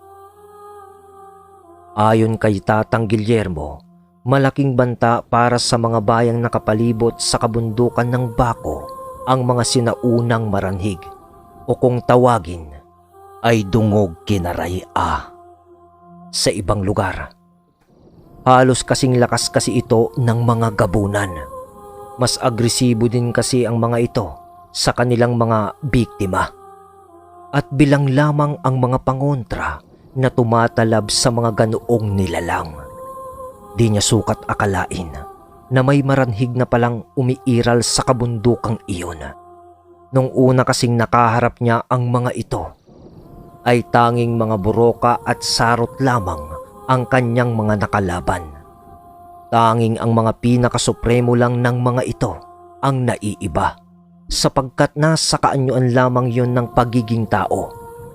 Ayon kay Tatang Guillermo, malaking banta para sa mga bayang nakapalibot sa kabundukan ng Baco ang mga sinaunang maranhig o kung tawagin ay dungog kinaraya. Sa ibang lugar, halos kasing lakas kasi ito ng mga gabunan. Mas agresibo din kasi ang mga ito sa kanilang mga biktima. At bilang lamang ang mga pangontra na tumatalab sa mga ganoong nilalang. Di niya sukat akalain na may maranhig na palang umiiral sa kabundukang iyon. Nung una kasing nakaharap niya ang mga ito, ay tanging mga buroka at sarot lamang ang kanyang mga nakalaban. Tanging ang mga pinakasupremo lang ng mga ito ang naiiba, sapagkat nasa kaanyuan lamang yon ng pagiging tao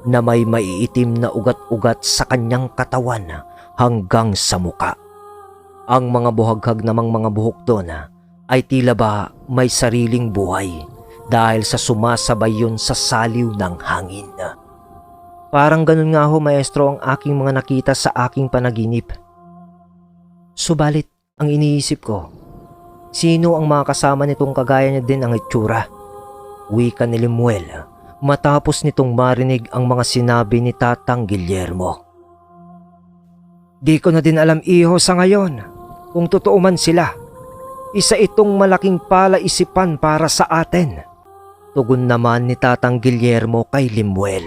na may maiitim na ugat-ugat sa kanyang katawan hanggang sa muka. Ang mga buhaghag namang mga buhok doon ay tila ba may sariling buhay dahil sa sumasabay yun sa saliw ng hangin. Parang ganun nga ho, maestro, ang aking mga nakita sa aking panaginip. Subalit, ang iniisip ko, sino ang mga kasama nitong kagaya niya din ang itsura? Wika ni Lemuel matapos nitong marinig ang mga sinabi ni Tatang Guillermo. Di ko na din alam, iho, sa ngayon kung totoo man sila. Isa itong malaking palaisipan para sa atin. Tugon naman ni Tatang Guillermo kay Lemuel.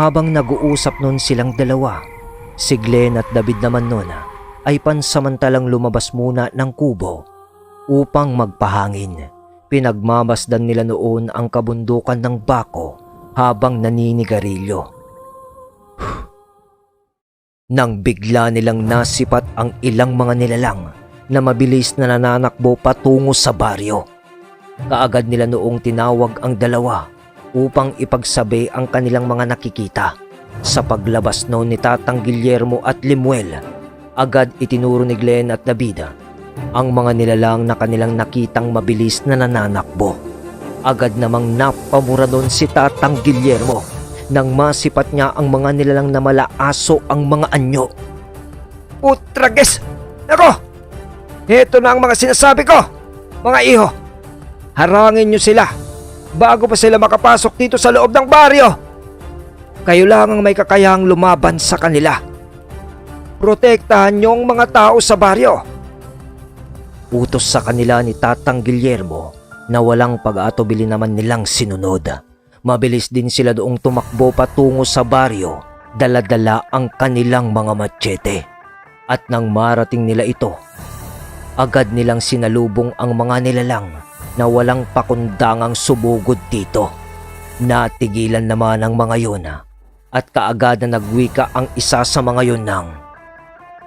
Habang nag-uusap nun silang dalawa, si Glenn at David naman nun ay pansamantalang lumabas muna ng kubo upang magpahangin. Pinagmamasdan nila noon ang kabundukan ng Baco habang naninigarilyo. Nang bigla nilang nasipat ang ilang mga nilalang na mabilis na nananakbo patungo sa baryo. Kaagad nila noong tinawag ang dalawa upang ipagsabi ang kanilang mga nakikita. Sa paglabas noon ni Tatang Guillermo at Lemuel, agad itinuro ni Glenn at David ang mga nilalang na kanilang nakitang mabilis na nananakbo. Agad namang napamura doon si Tatang Guillermo nang masipat niya ang mga nilalang na malaaso ang mga anyo. Utrages! Nako! Heto na ang mga sinasabi ko! Mga iho! Harangin niyo sila bago pa sila makapasok dito sa loob ng baryo! Kayo lang ang may kakayahang lumaban sa kanila. Protektahan niyo ang mga tao sa baryo. Utos sa kanila ni Tatang Guillermo na walang pag-atubili naman nilang sinunod. Mabilis din sila doong tumakbo patungo sa baryo, dala-dala ang kanilang mga machete. At nang marating nila ito, agad nilang sinalubong ang mga nilalang na walang pakundangang sumugod dito. Natigilan naman ang mga yun at kaagad na nagwika ang isa sa mga yun ng,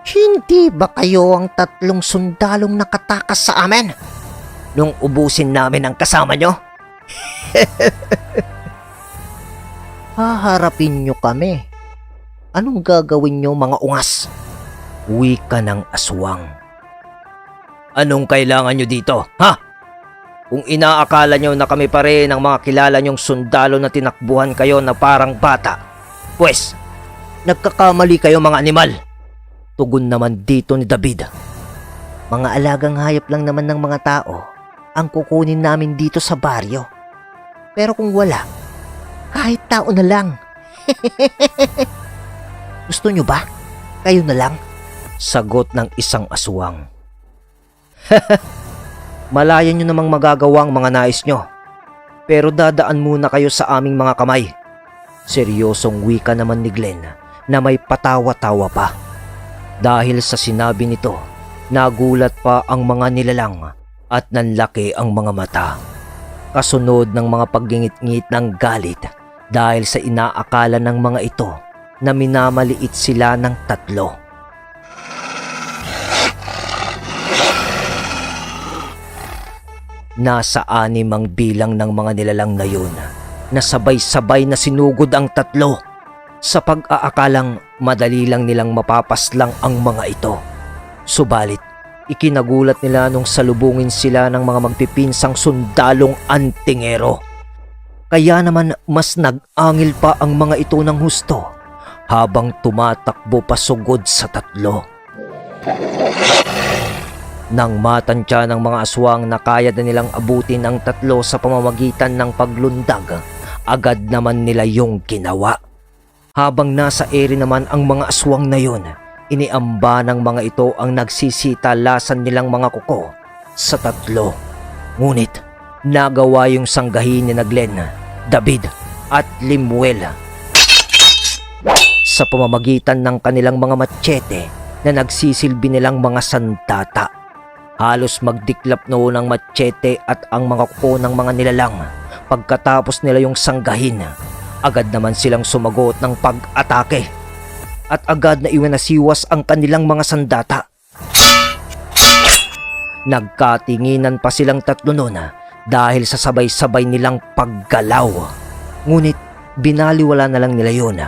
Hindi ba kayo ang 3 sundalong nakatakas sa amin? nung ubusin namin ang kasama nyo? Haharapin nyo kami. Anong gagawin nyo mga ungas? Wika ng aswang. Anong kailangan nyo dito, ha? Kung inaakala nyo na kami pa rin ang mga kilala nyong sundalo na tinakbuhan kayo na parang bata, pues, nagkakamali kayo mga animal. Tugon naman dito ni David. Mga alagang hayop lang naman ng mga tao ang kukunin namin dito sa baryo. Pero kung wala, kahit tao na lang. Gusto nyo ba? Kayo na lang? Sagot ng isang aswang. Malaya nyo namang magagawa ang mga nais nyo. Pero dadaan muna kayo sa aming mga kamay. Seryosong wika naman ni Glenn na may patawa-tawa pa. Dahil sa sinabi nito, nagulat pa ang mga nilalang at nanlaki ang mga mata. Kasunod ng mga paggingit-ngit ng galit dahil sa inaakala ng mga ito na minamaliit sila ng 3. Nasa 6 ang bilang ng mga nilalang na yun na sabay-sabay na sinugod ang 3 sa pag-aakalang madali lang nilang mapapaslang ang mga ito. Subalit, ikinagulat nila nung salubungin sila ng mga magpipinsang sundalong antingero. Kaya naman mas nag-angil pa ang mga ito ng husto habang tumatakbo pasugod sa 3. Nang matantya ng mga aswang na kaya na nilang abutin ang 3 sa pamamagitan ng paglundag, agad naman nila yung ginawa. Habang nasa ere naman ang mga aswang na yun, iniamba ng mga ito ang nagsisitalasan nilang mga kuko sa 3. Ngunit nagawa yung sanggahin ni Glenn, David at Lemuel sa pamamagitan ng kanilang mga machete na nagsisilbi nilang mga sandata. Halos magdiklap noon ang machete at ang mga kuko ng mga nilalang. Pagkatapos nila yung sanggahin, agad naman silang sumagot ng pag-atake at agad na iwanasiwas ang kanilang mga sandata. Nagkatinginan pa silang 3 noon dahil sa sabay-sabay nilang paggalaw. Ngunit binaliwala na lang nila yun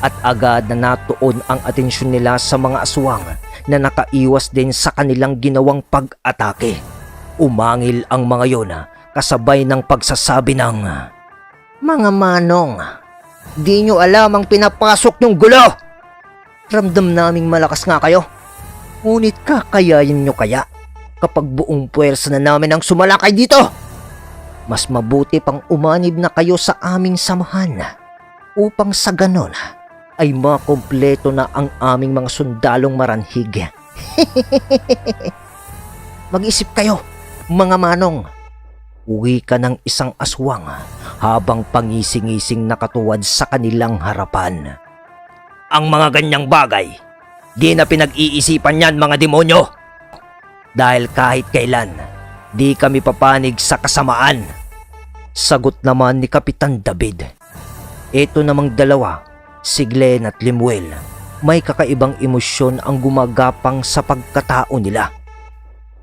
at agad na natuon ang atensyon nila sa mga aswang na nakaiwas din sa kanilang ginawang pag-atake. Umangil ang mga yun kasabay ng pagsasabi ng, Mga manong, di nyo alam ang pinapasok nyong gulo. Ramdam naming malakas nga kayo. Ngunit kakayayin nyo kaya kapag buong puwersa na namin ang sumalakay dito? Mas mabuti pang umanib na kayo sa aming samahan upang sa ganon ay makompleto na ang aming mga sundalong maranhig. Mag-isip kayo, mga manong. Uwi ka ng isang aswang habang pangising-ising nakatuwad sa kanilang harapan. ang mga ganyang bagay, di na pinag-iisipan yan mga demonyo. Dahil kahit kailan, di kami papanig sa kasamaan. Sagot naman ni Kapitan David. Ito namang dalawa, si Glenn at Lemuel, may kakaibang emosyon ang gumagapang sa pagkatao nila.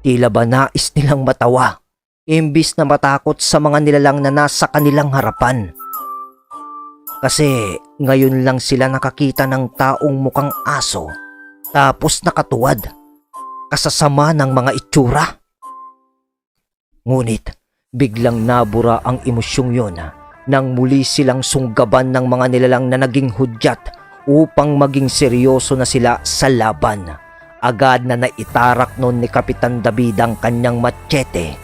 Tila ba nais nilang matawa, imbis na matakot sa mga nilalang na nasa kanilang harapan. Kasi ngayon lang sila nakakita ng taong mukhang aso, tapos nakatuwad, kasasama ng mga itsura. Ngunit biglang nabura ang emosyong yon nang muli silang sunggaban ng mga nilalang na naging hudyat upang maging seryoso na sila sa laban. Agad na naitarak noon ni Kapitan David ang kanyang machete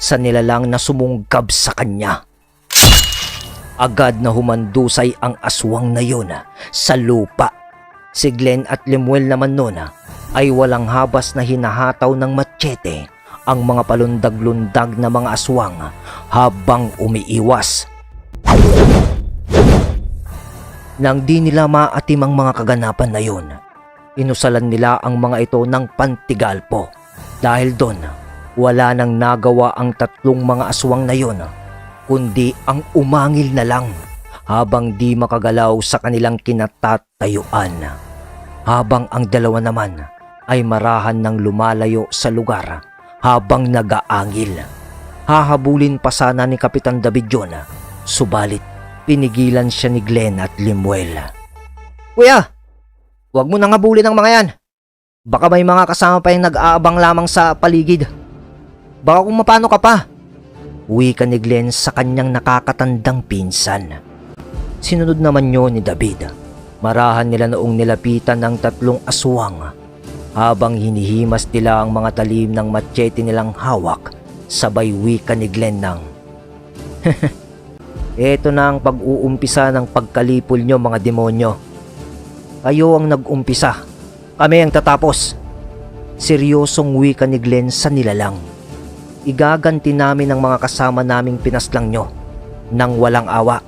sa nilalang na sumunggab sa kanya. Agad na humandusay ang aswang na yun sa lupa. Si Glenn at Lemuel naman noon ay walang habas na hinahataw ng machete ang mga palundag-lundag na mga aswang habang umiiwas. Nang di nila maatim ang mga kaganapan na yun, inusalan nila ang mga ito ng pantigalpo. Dahil doon, wala nang nagawa ang tatlong mga aswang na yun, kundi ang umangil na lang habang di makagalaw sa kanilang kinatatayuan. Habang ang dalawa naman ay marahan ng lumalayo sa lugar habang nagaangil. Hahabulin pa sana ni Kapitan David yun, subalit pinigilan siya ni Glenn at Lemuel. Kuya, huwag mo nang habulin ang mga yan. Baka may mga kasama pa yung nag-aabang lamang sa paligid. Baka kung mapano ka pa. Wika ni Glenn sa kanyang nakakatandang pinsan. Sinunod naman yun ni David. Marahan nila noong nilapitan ng tatlong aswang habang hinihimas nila ang mga talim ng machete nilang hawak. Sabay wika ni Glenn ng, Ito na ang pag-uumpisa ng pagkalipol nyo mga demonyo. Kayo ang nag-umpisa. Kami ang tatapos. seryosong wika ni Glenn sa nilalang. Igaganti namin ang mga kasama naming pinaslang nyo nang walang awa.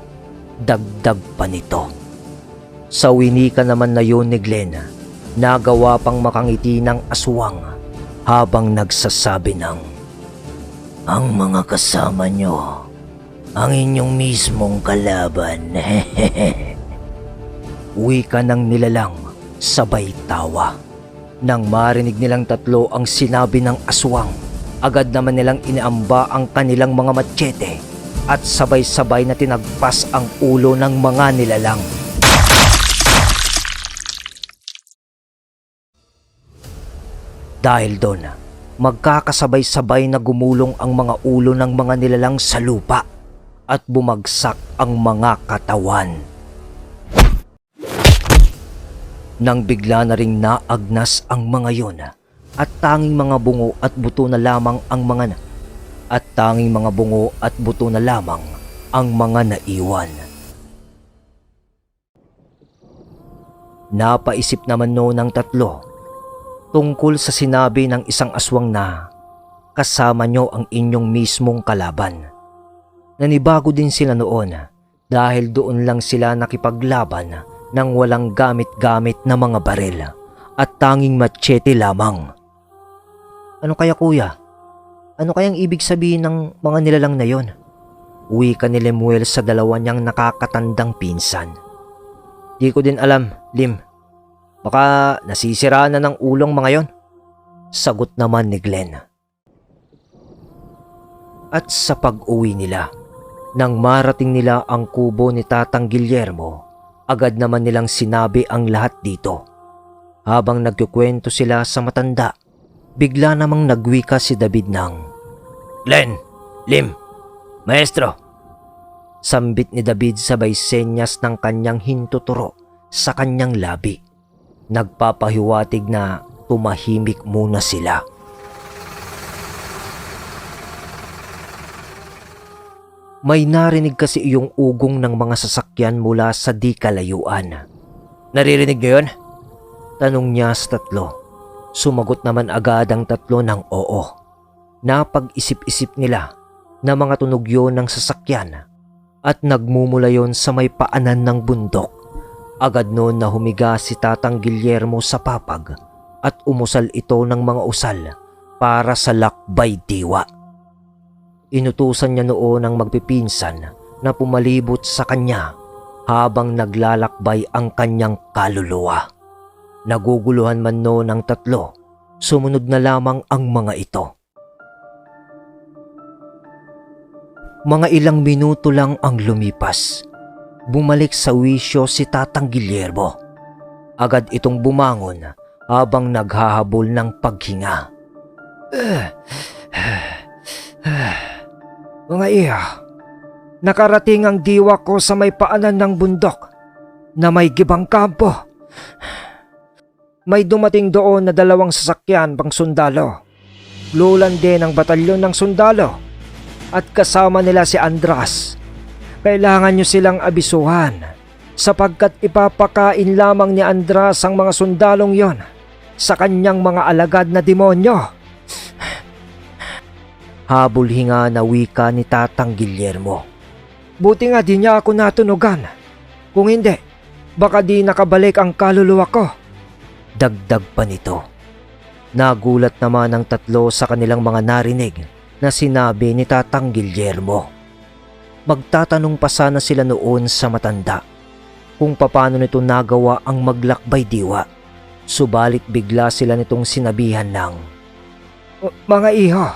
Dagdag pa nito. Sa winika naman na yun ni Glenn, nagawa pang makangiti ng aswang habang nagsasabi ng, ang mga kasama nyo, ang inyong mismong kalaban. Wika ng nilalang, sabay tawa. Nang marinig nilang tatlo ang sinabi ng aswang, agad naman nilang iniamba ang kanilang mga machete at sabay-sabay na tinagpas ang ulo ng mga nilalang. Dahil doon, magkakasabay-sabay na gumulong ang mga ulo ng mga nilalang sa lupa at bumagsak ang mga katawan. Nang bigla na ring naagnas ang mga yon at tanging mga bungo at buto na lamang ang mga naiwan. Napaisip naman ng tatlo tungkol sa sinabi ng isang aswang na kasama nyo ang inyong mismong kalaban. Nanibago din sila noon dahil doon lang sila nakipaglaban ng walang gamit-gamit na mga baril at tanging machete lamang. Ano kaya kuya? Ano kayang ibig sabihin ng mga nilalang na yon? Wika ni Lemuel sa dalawa niyang nakakatandang pinsan. Di ko din alam, Lim. Baka nasisiraan na ng ulong mga yon. Sagot naman ni Glenn. At sa pag-uwi nila, nang marating nila ang kubo ni Tatang Guillermo, agad naman nilang sinabi ang lahat dito. Habang nagkukwento sila sa matanda, bigla namang nagwika si David ng, Glenn, Lim, Maestro. Sambit ni David sabay senyas ng kanyang hintuturo sa kanyang labi. Nagpapahiwatig na tumahimik muna sila. May narinig kasi iyong ugong ng mga sasakyan mula sa di kalayuan. Naririnig niyo yun? Tanong niya sa tatlo. Sumagot naman agad ang tatlo ng oo. Napag-isip-isip nila na mga tunog yun ng sasakyan at nagmumula yon sa may paanan ng bundok. Agad noon na humiga si Tatang Guillermo sa papag at umusal ito ng mga usal para sa lakbay diwa. Inutusan niya noon ang magpipinsan na pumalibot sa kanya habang naglalakbay ang kanyang kaluluwa. Naguguluhan man noon ang tatlo, sumunod na lamang ang mga ito. Mga ilang minuto lang ang lumipas. Bumalik sa wisyo si Tatang Guillermo. Agad itong bumangon habang naghahabol ng paghinga. Mga iya, nakarating ang diwa ko sa may paanan ng bundok na may gibang kampo. May dumating doon na 2 sasakyan pang sundalo. Lulan din ang batalyon ng sundalo at kasama nila si Andras. Kailangan nyo silang abisuhan sapagkat ipapakain lamang ni Andras ang mga sundalong yon sa kanyang mga alagad na demonyo. Habol hinga na wika ni Tatang Guillermo. Buti nga di niya ako natunugan. Kung hindi, Baka di nakabalik ang kaluluwa ko. Dagdag pa nito. Nagulat naman ang tatlo sa kanilang mga narinig na sinabi ni Tatang Guillermo. Magtatanong pa sana sila noon sa matanda kung paano nito nagawa ang maglakbay diwa. Subalit bigla sila nitong sinabihan ng, Mga iho,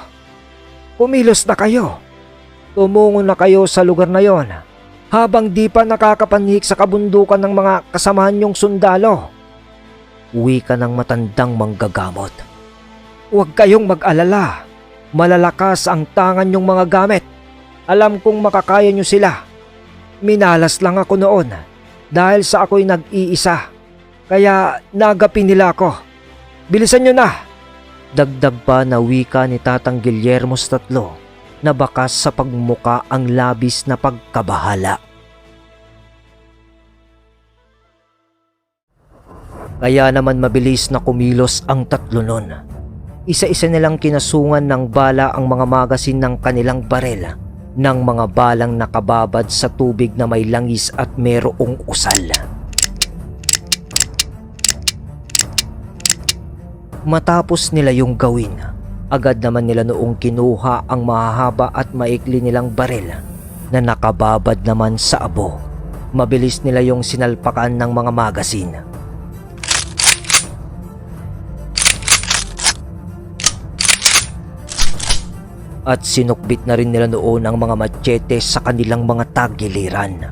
kumilos na kayo. Tumungo na kayo sa lugar na yon habang di pa nakakapanhik sa kabundukan ng mga kasamahan niyong sundalo. wika ng matandang manggagamot. Huwag kayong mag-alala. Malalakas ang tangan niyong mga gamit. Alam kong makakaya niyo sila. Minalas lang ako noon dahil sa ako'y nag-iisa. Kaya nagapin nila ako. Bilisan niyo na! Dagdag pa na wika ni Tatang Guillermo sa tatlo na bakas sa pagmuka ang labis na pagkabahala. Kaya naman mabilis na kumilos ang tatlo nun. Isa-isa nilang kinasungan ng bala ang mga magasin ng kanilang barel ng mga balang nakababad sa tubig na may langis at merong usal. Matapos nila yung gawin, agad naman nila noong kinuha ang mahahaba at maikli nilang baril na nakababad naman sa abo. Mabilis nila yung sinalpakan ng mga magasin. At sinukbit na rin nila noon ang mga machete sa kanilang mga tagiliran.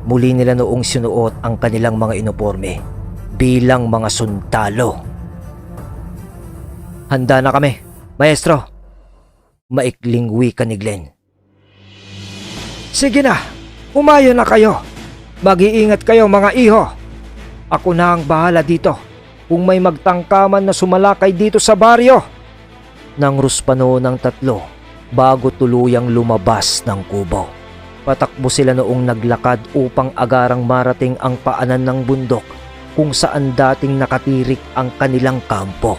Muli nila noong sinuot ang kanilang mga uniforme bilang mga sundalo. Handa na kami, maestro. Maikling wika ni Glenn. Sige na, umayo na kayo. Mag-iingat kayo mga iho. Ako na ang bahala dito kung may magtangkaman na sumalakay dito sa baryo. Nang ruspano ng tatlo bago tuluyang lumabas ng kubo. Patakbo sila noong naglakad upang agarang marating ang paanan ng bundok kung saan dating nakatirik ang kanilang kampo.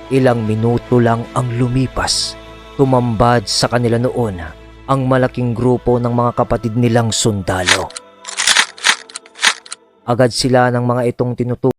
Ilang minuto lang ang lumipas. Tumambad sa kanila noon ang malaking grupo ng mga kapatid nilang sundalo. Agad sila ng mga itong tinutukoy.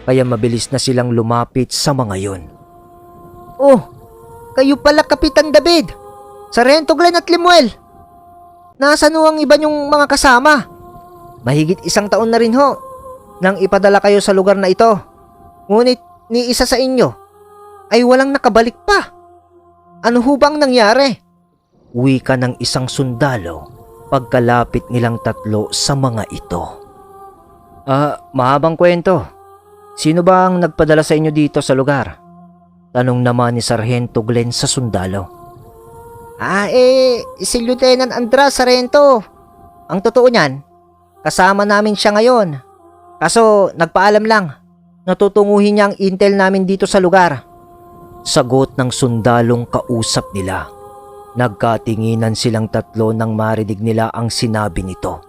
Kaya mabilis na silang lumapit sa mga yon. Oh, kayo pala Kapitan David, Sargento Glenn at Lemuel. Nasaan ho ang iba niyong mga kasama? Mahigit 1 taon na rin ho nang ipadala kayo sa lugar na ito. Ngunit ni isa sa inyo ay walang nakabalik pa. Ano ho bang nangyari? Wika ng isang sundalo pagkalapit nilang tatlo sa mga ito. Mahabang kwento. Sino ba ang nagpadala sa inyo dito sa lugar? Tanong naman ni Sargento Glenn sa sundalo. Si Lieutenant Andras Sargento. Ang totoo niyan, kasama namin siya ngayon. Kaso nagpaalam lang, natutunguhin niya ang intel namin dito sa lugar. Sagot ng sundalong kausap nila. Nagkatinginan silang tatlo nang marinig nila ang sinabi nito.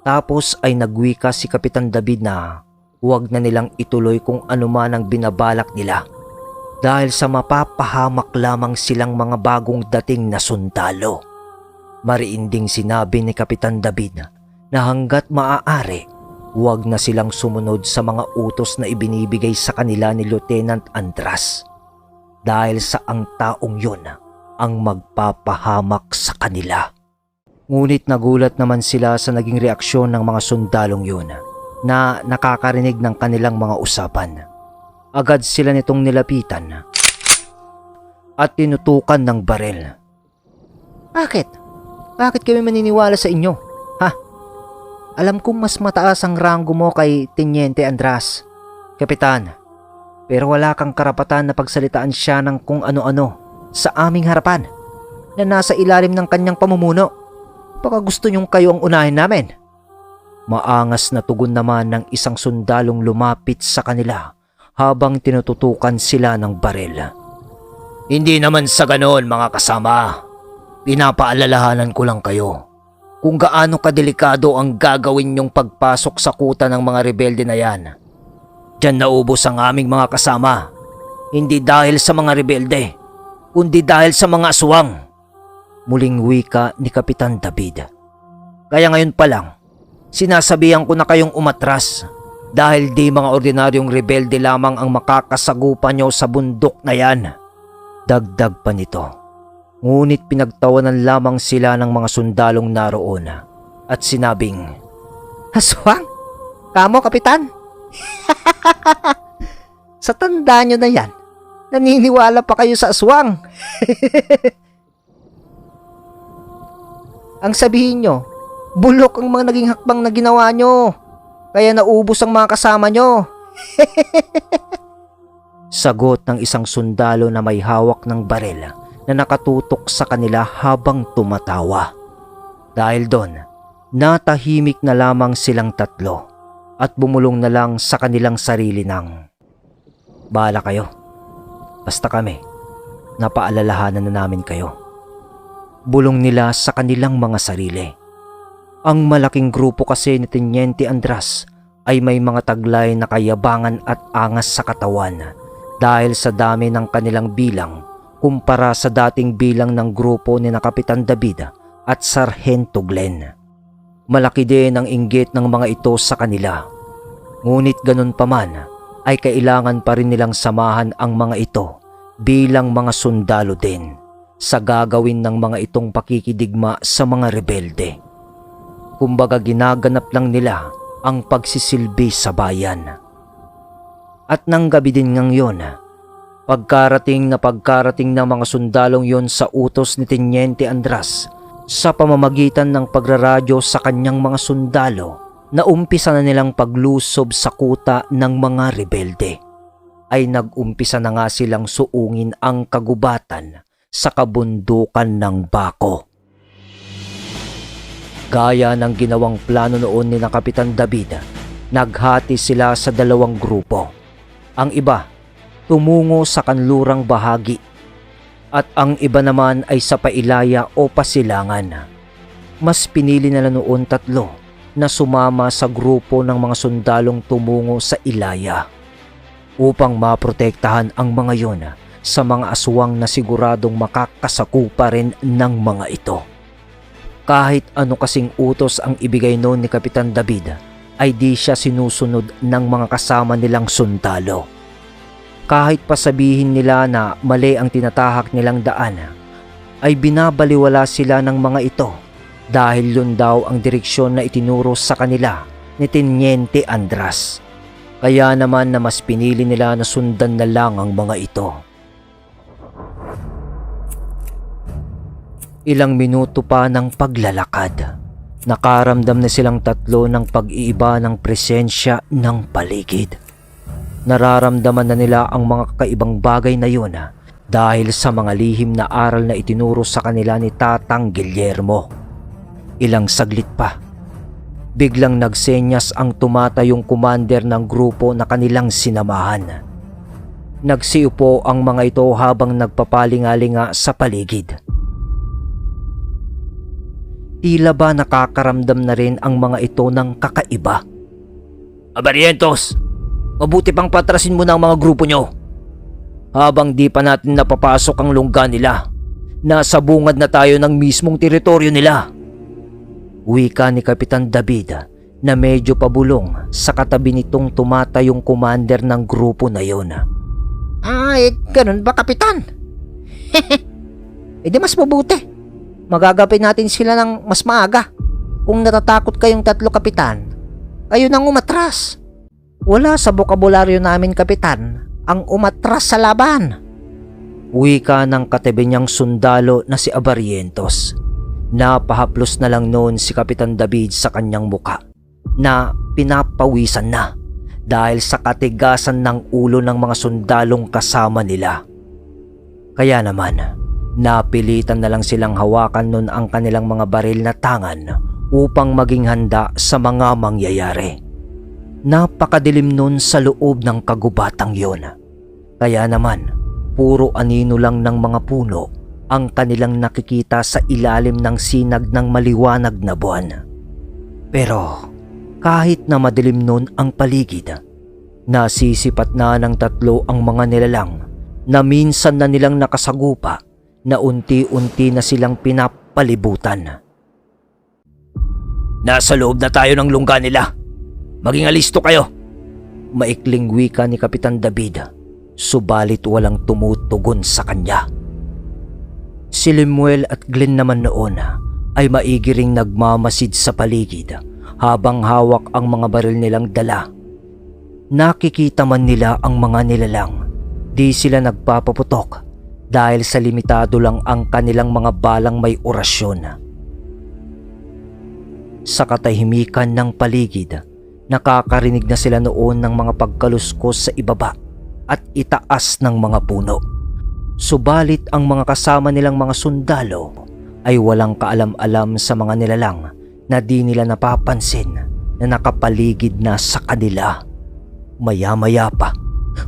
Tapos ay nagwika si Kapitan David na huwag na nilang ituloy kung ano man ang binabalak nila dahil sa mapapahamak lamang silang mga bagong dating na sundalo. Mariinding sinabi ni Kapitan David na hanggat maaari, huwag na silang sumunod sa mga utos na ibinibigay sa kanila ni Lieutenant Andras dahil sa ang taong yun ang magpapahamak sa kanila. Ngunit nagulat naman sila sa naging reaksyon ng mga sundalong yun na nakakarinig ng kanilang mga usapan. Agad sila nitong nilapitan at tinutukan ng baril. Bakit? Bakit kami maniniwala sa inyo? Ha? Alam kong mas mataas ang ranggo mo kay Teniente Andras, Kapitan, pero wala kang karapatan na pagsalitaan siya ng kung ano-ano sa aming harapan na nasa ilalim ng kanyang pamumuno. Baka gusto niyong kayo ang unahin namin. Maangas na tugon naman ng isang sundalong lumapit sa kanila habang tinututukan sila ng baril. Hindi naman sa ganoon mga kasama. Pinapaalalahanan ko lang kayo kung gaano kadelikado ang gagawin niyong pagpasok sa kuta ng mga rebelde na yan. Diyan naubos ang aming mga kasama. Hindi dahil sa mga rebelde, kundi dahil sa mga aswang. Muling wika ni Kapitan David. Kaya ngayon pa lang, sinasabihan ko na kayong umatras dahil di mga ordinaryong rebelde lamang ang makakasagupan nyo sa bundok na yan. Dagdag pa nito. Ngunit pinagtawanan lamang sila ng mga sundalong naroon at sinabing, Aswang? Kamo, Kapitan? Sa tanda nyo na yan, naniniwala pa kayo sa aswang. Ang sabihin nyo, bulok ang mga naging hakbang na ginawa nyo. Kaya naubos ang mga kasama nyo. Sagot ng isang sundalo na may hawak ng baril na nakatutok sa kanila habang tumatawa. Dahil doon, natahimik na lamang silang tatlo at bumulong na lang sa kanilang sarili ng, bahala kayo, basta kami, napaalalahanan na namin kayo. Bulong nila sa kanilang mga sarili. Ang malaking grupo kasi ni Teniente Andras ay may mga taglay na kayabangan at angas sa katawan dahil sa dami ng kanilang bilang kumpara sa dating bilang ng grupo ni na Kapitan David at Sargento Glenn. Malaki din ang inggit ng mga ito sa kanila. Ngunit ganun pa man ay kailangan pa rin nilang samahan ang mga ito bilang mga sundalo din sa gagawin ng mga itong pakikidigma sa mga rebelde. Kumbaga ginaganap lang nila ang pagsisilbi sa bayan. At nang gabi din ngayon, pagkarating ng mga sundalong yon sa utos ni Teniente Andras sa pamamagitan ng pagraradyo sa kanyang mga sundalo na umpisa na nilang paglusob sa kuta ng mga rebelde, ay nag-umpisa na nga silang suungin ang kagubatan sa kabundukan ng Baco. Gaya ng ginawang plano noon ni na Kapitan David, naghati sila sa dalawang grupo. Ang iba, tumungo sa kanlurang bahagi at ang iba naman ay sa pailaya o pasilangan. Mas pinili nila noon tatlo na sumama sa grupo ng mga sundalong tumungo sa ilaya upang maprotektahan ang mga yon sa mga aswang na siguradong makakasakupa rin ng mga ito. Kahit ano kasing utos ang ibigay noon ni Kapitan David, ay di siya sinusunod ng mga kasama nilang sundalo. Kahit pa sabihin nila na mali ang tinatahak nilang daan, ay binabaliwala sila ng mga ito dahil yun daw ang direksyon na itinuro sa kanila ni Teniente Andras. Kaya naman na mas pinili nila na sundan na lang ang mga ito. Ilang minuto pa ng paglalakad, nakaramdam na silang tatlo ng pag-iiba ng presensya ng paligid. Nararamdaman na nila ang mga kakaibang bagay na yun dahil sa mga lihim na aral na itinuro sa kanila ni Tatang Guillermo. Ilang saglit pa, biglang nagsenyas ang tumatayong commander ng grupo na kanilang sinamahan. Nagsiupo ang mga ito habang nagpapalingalinga sa paligid. Tila ba nakakaramdam na rin ang mga ito ng kakaiba? Abarientos, mabuti pang patrasin mo na ang mga grupo nyo. Habang di pa natin napapasok ang lungga nila, nasa bungad na tayo ng mismong teritoryo nila. Wika ni Kapitan David na medyo pabulong sa katabi nitong tumatayong commander ng grupo na yon. Ganun ba, Kapitan? Di mas mabuti. Magagapin natin sila ng mas maaga. Kung natatakot kayong tatlo, Kapitan, kayo nang umatras. Wala sa bokabularyo namin, Kapitan, ang umatras sa laban. Wika ng katabi niyang sundalo na si Abarientos. Napahaplos na lang noon si Kapitan David sa kanyang muka na pinapawisan na dahil sa katigasan ng ulo ng mga sundalong kasama nila. Kaya naman, napilitan na lang silang hawakan nun ang kanilang mga baril na tangan upang maging handa sa mga mangyayari. Napakadilim nun sa loob ng kagubatang yon. Kaya naman, puro anino lang ng mga puno ang kanilang nakikita sa ilalim ng sinag ng maliwanag na buwan. Pero kahit na madilim nun ang paligid, nasisipat na ng tatlo ang mga nilalang na minsan na nilang nakasagupa na unti-unti na silang pinapalibutan. Nasa loob na tayo ng lungga nila. Maging alisto kayo. Maikling wika ni Kapitan David, subalit walang tumutugon sa kanya. Si Lemuel at Glenn naman noon ay maigi ring nagmamasid sa paligid habang hawak ang mga baril nilang dala. Nakikita man nila ang mga nilalang, di sila nagpapaputok dahil sa limitado lang ang kanilang mga balang may orasyon. Sa katahimikan ng paligid, nakakarinig na sila noon ng mga pagkaluskos sa ibaba at itaas ng mga puno. Subalit ang mga kasama nilang mga sundalo ay walang kaalam-alam sa mga nilalang na di nila napapansin na nakapaligid na sa kanila. Maya-maya pa,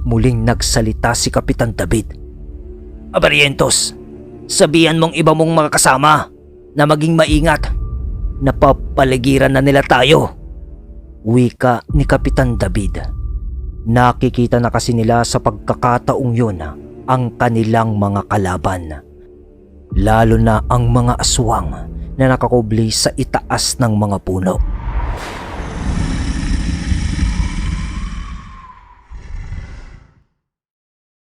muling nagsalita si Kapitan David. Abarientos, sabihan mong iba mong mga kasama na maging maingat. Napapaligiran na nila tayo. Wika ni Kapitan David. Nakikita na kasi nila sa pagkakataong yun ang kanilang mga kalaban. Lalo na ang mga aswang na nakakubli sa itaas ng mga puno.